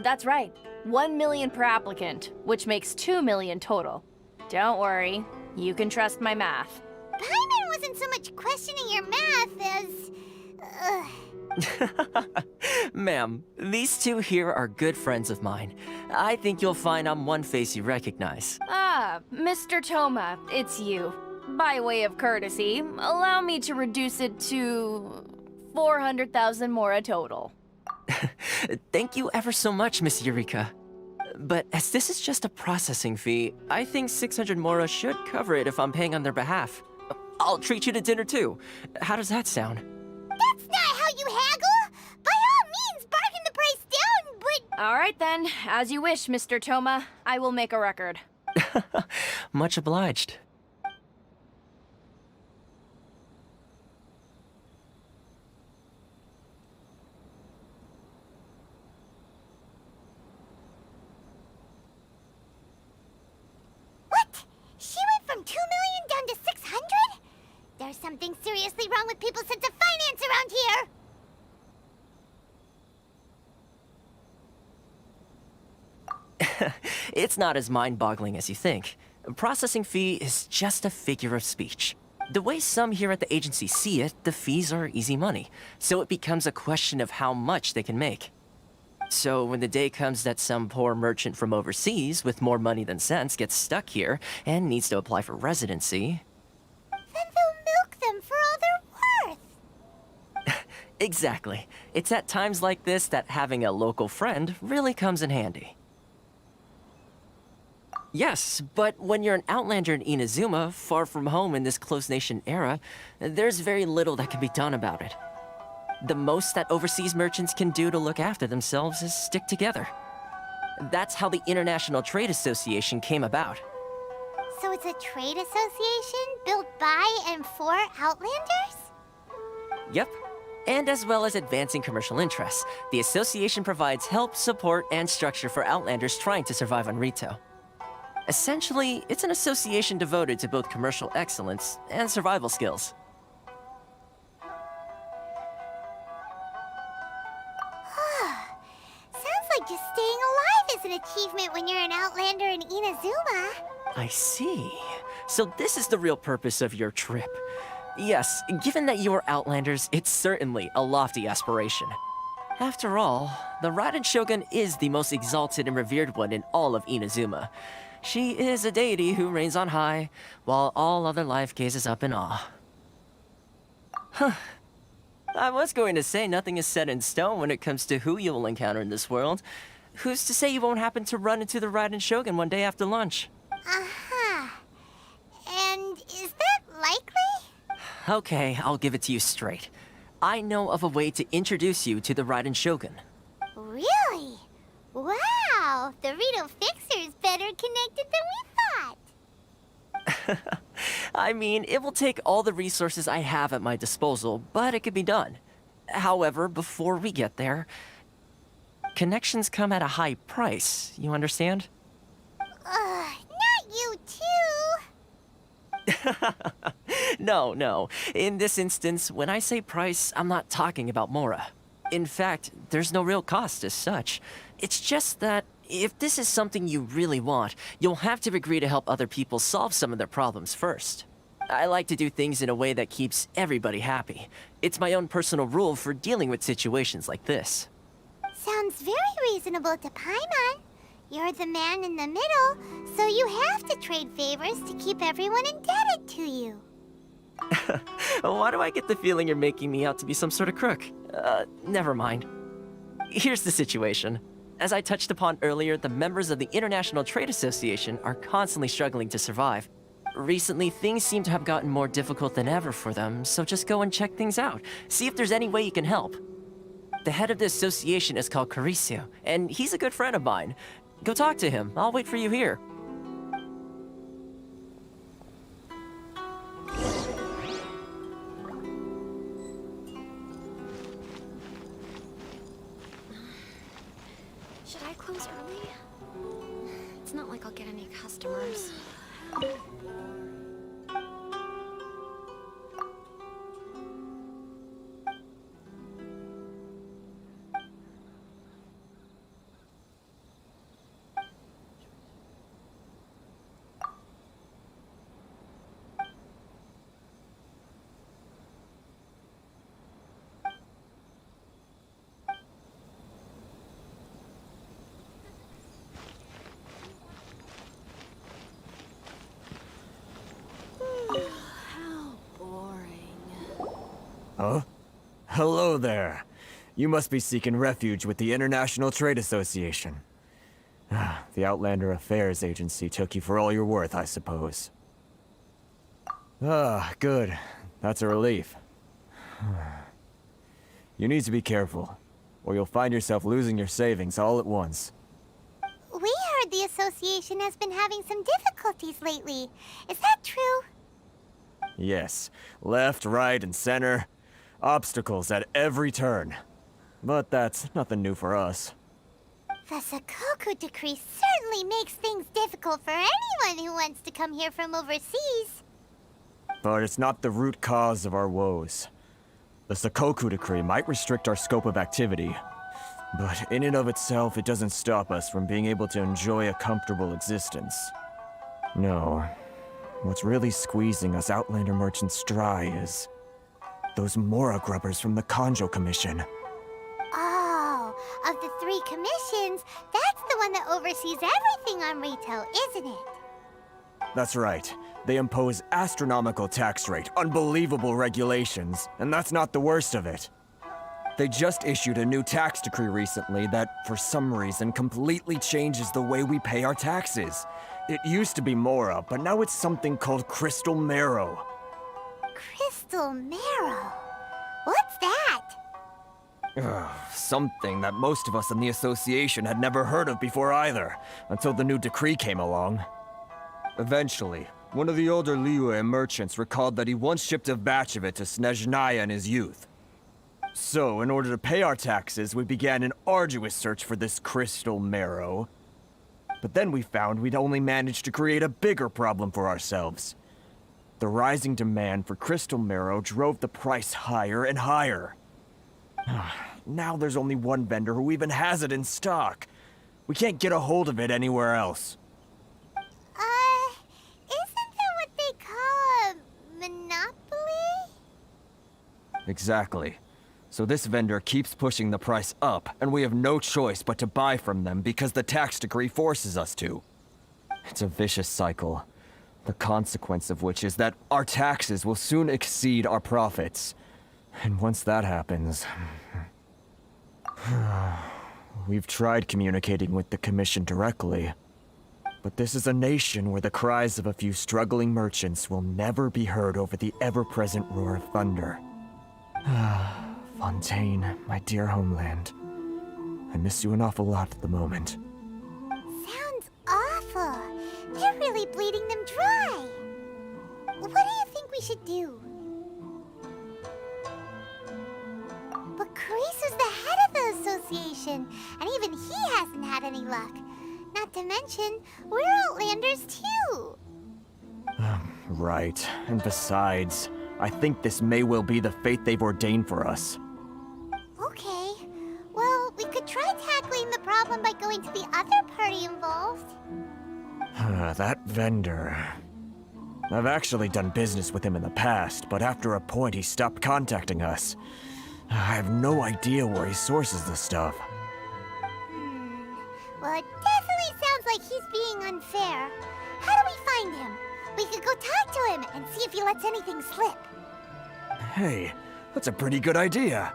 That's right. 1 million per applicant, which makes 2 million total. Don't worry, you can trust my math. Paimon wasn't so much questioning your math as... Ma'am, these two here are good friends of mine. I think you'll find I'm one face you recognize. Ah, Mr. Toma, it's you. By way of courtesy, allow me to reduce it to 400,000 mora total. Thank you ever so much, Miss Eureka. But as this is just a processing fee, I think 600 mora should cover it if I'm paying on their behalf. I'll treat you to dinner too. How does that sound? That's not how you haggle! By all means, bargain the price down, but... All right then, as you wish, Mr. Toma. I will make a record. Much obliged. 2 million down to 600? There's something seriously wrong with people's sense of finance around here! It's not as mind-boggling as you think. A processing fee is just a figure of speech. The way some here at the agency see it, the fees are easy money, so it becomes a question of how much they can make. So when the day comes that some poor merchant from overseas with more money than sense gets stuck here and needs to apply for residency... Then they'll milk them for all they're worth! Exactly. It's at times like this that having a local friend really comes in handy. Yes, but when you're an outlander in Inazuma, far from home in this closed nation era, there's very little that can be done about it. The most that overseas merchants can do to look after themselves is stick together. That's how the International Trade Association came about. So it's a trade association built by and for Outlanders? Yep. And as well as advancing commercial interests, the association provides help, support, and structure for Outlanders trying to survive on Rito. Essentially, it's an association devoted to both commercial excellence and survival skills. Sounds like just staying alive is an achievement when you're an Outlander in Inazuma. I see. So this is the real purpose of your trip. Yes, given that you are Outlanders, it's certainly a lofty aspiration. After all, the Raiden Shogun is the most exalted and revered one in all of Inazuma. She is a deity who reigns on high, while all other life gazes up in awe. Huh. I was going to say nothing is set in stone when it comes to who you will encounter in this world. Who's to say you won't happen to run into the Raiden Shogun one day after lunch? Uh-huh. And is that likely? Okay, I'll give it to you straight. I know of a way to introduce you to the Raiden Shogun. Really? Wow! The Rito Fixer is better connected than we thought! I mean, it will take all the resources I have at my disposal, but it can be done. However, before we get there, connections come at a high price, you understand? Not you too! No. In this instance, when I say price, I'm not talking about Mora. In fact, there's no real cost as such. It's just that if this is something you really want, you'll have to agree to help other people solve some of their problems first. I like to do things in a way that keeps everybody happy. It's my own personal rule for dealing with situations like this. Sounds very reasonable to Paimon. You're the man in the middle, so you have to trade favors to keep everyone indebted to you. Why do I get the feeling you're making me out to be some sort of crook? Never mind. Here's the situation. As I touched upon earlier, the members of the International Trade Association are constantly struggling to survive. Recently, things seem to have gotten more difficult than ever for them, so just go and check things out. See if there's any way you can help. The head of the association is called Caricio, and he's a good friend of mine. Go talk to him. I'll wait for you here. Should I close early? It's not like I'll get any customers. Huh? Hello there. You must be seeking refuge with the International Trade Association. The Outlander Affairs Agency took you for all you're worth, I suppose. Good. That's a relief. You need to be careful, or you'll find yourself losing your savings all at once. We heard the association has been having some difficulties lately. Is that true? Yes. Left, right, and center. Obstacles at every turn. But that's nothing new for us. The Sakoku decree certainly makes things difficult for anyone who wants to come here from overseas. But it's not the root cause of our woes. The Sakoku decree might restrict our scope of activity, but in and of itself, it doesn't stop us from being able to enjoy a comfortable existence. No, what's really squeezing us Outlander merchants dry is those Mora grubbers from the Kanjo Commission. Oh, of the 3 commissions, that's the one that oversees everything on Rito, isn't it? That's right. They impose astronomical tax rate, unbelievable regulations, and that's not the worst of it. They just issued a new tax decree recently that, for some reason, completely changes the way we pay our taxes. It used to be Mora, but now it's something called Crystal Marrow. Crystal Marrow? What's that? Something that most of us in the association had never heard of before either, until the new decree came along. Eventually, one of the older Liyue merchants recalled that he once shipped a batch of it to Snezhnaya in his youth. So, in order to pay our taxes, we began an arduous search for this Crystal Marrow. But then we found we'd only managed to create a bigger problem for ourselves. The rising demand for Crystal Marrow drove the price higher and higher. Now there's only one vendor who even has it in stock. We can't get a hold of it anywhere else. Isn't that what they call a monopoly? Exactly. So this vendor keeps pushing the price up, and we have no choice but to buy from them because the tax decree forces us to. It's a vicious cycle, the consequence of which is that our taxes will soon exceed our profits. And once that happens... We've tried communicating with the Commission directly, but this is a nation where the cries of a few struggling merchants will never be heard over the ever-present roar of thunder. Fontaine, my dear homeland. I miss you an awful lot at the moment. Sounds awful. They're really bleeding them dry. What do you think we should do? But Carice was the head of the association, and even he hasn't had any luck. Not to mention, we're Outlanders too. Right. And besides, I think this may well be the fate they've ordained for us. Okay. Well, we could try tackling the problem by going to the other party involved. That vendor... I've actually done business with him in the past, but after a point he stopped contacting us. I have no idea where he sources the stuff. Well, it definitely sounds like he's being unfair. How do we find him? We could go talk to him and see if he lets anything slip. Hey, that's a pretty good idea.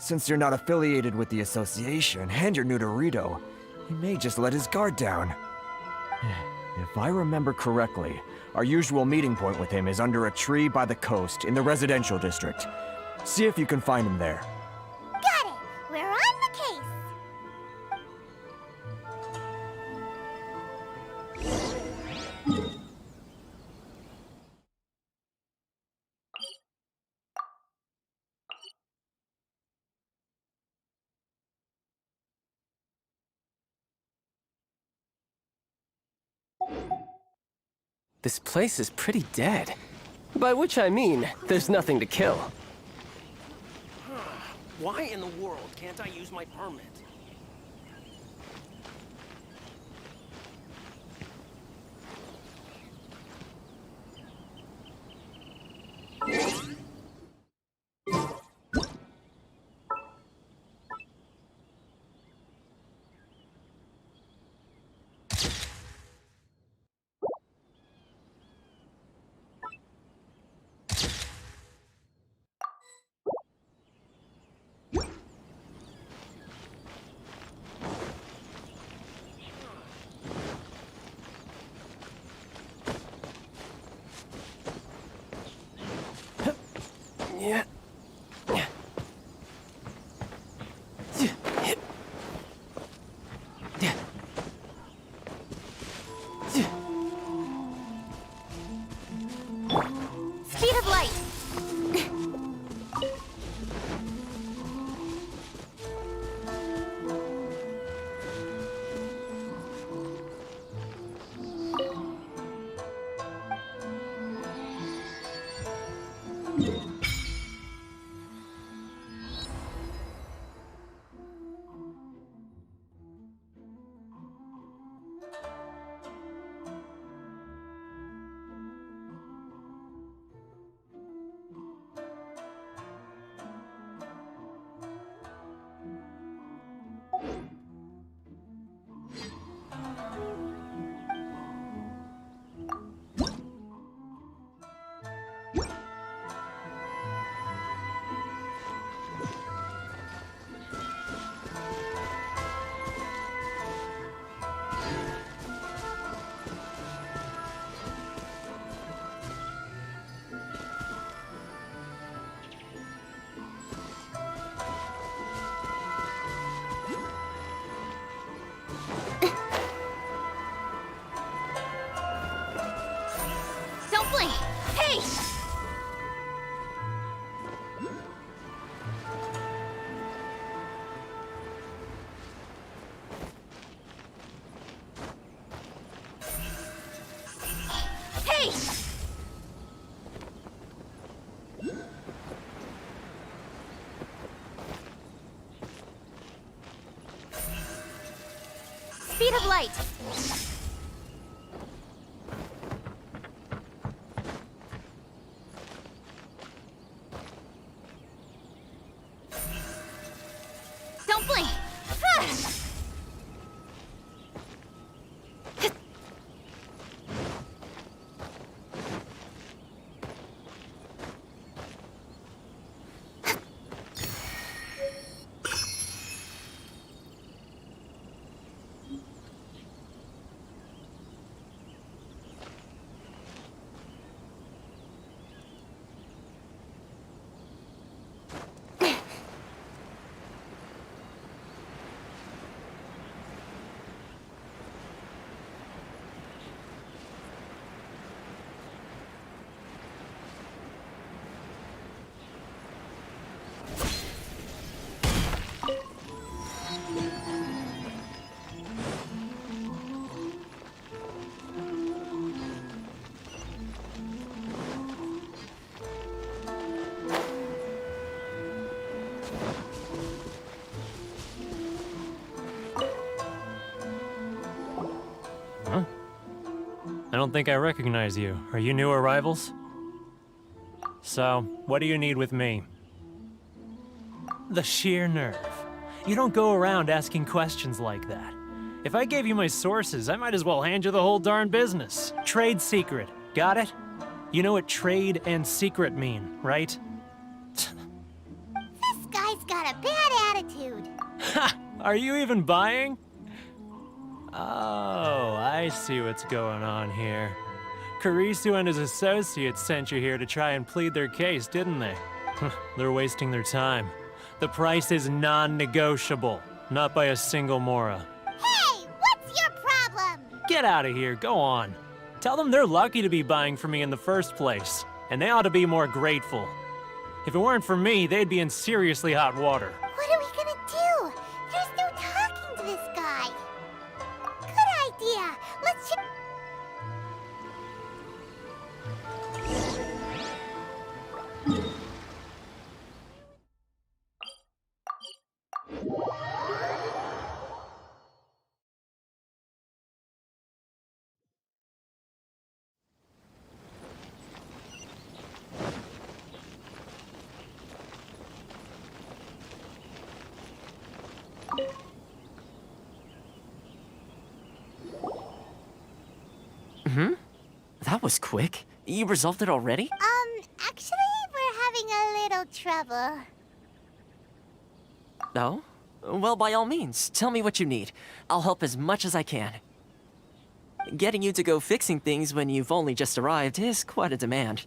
Since you're not affiliated with the association and you're new to Rito, he may just let his guard down. If I remember correctly, our usual meeting point with him is under a tree by the coast in the residential district. See if you can find him there. Got it! We're on the case! This place is pretty dead. By which I mean, there's nothing to kill. Why in the world can't I use my permit? Yeah. Speed of light. blink! Hey! Hey! Speed of light! Don't blink! I don't think I recognize you. Are you new arrivals? So, what do you need with me? The sheer nerve. You don't go around asking questions like that. If I gave you my sources, I might as well hand you the whole darn business. Trade secret. Got it? You know what trade and secret mean, right? This guy's got a bad attitude. Ha! Are you even buying? Oh, I see what's going on here. Karisu and his associates sent you here to try and plead their case, didn't they? They're wasting their time. The price is non-negotiable, not by a single Mora. Hey, what's your problem? Get out of here, go on. Tell them they're lucky to be buying from me in the first place, and they ought to be more grateful. If it weren't for me, they'd be in seriously hot water. What are we gonna do? There's no talking to this guy. Good idea. Let's check. That was quick. You resolved it already? Actually, we're having a little trouble. No? Well, by all means, tell me what you need. I'll help as much as I can. Getting you to go fixing things when you've only just arrived is quite a demand.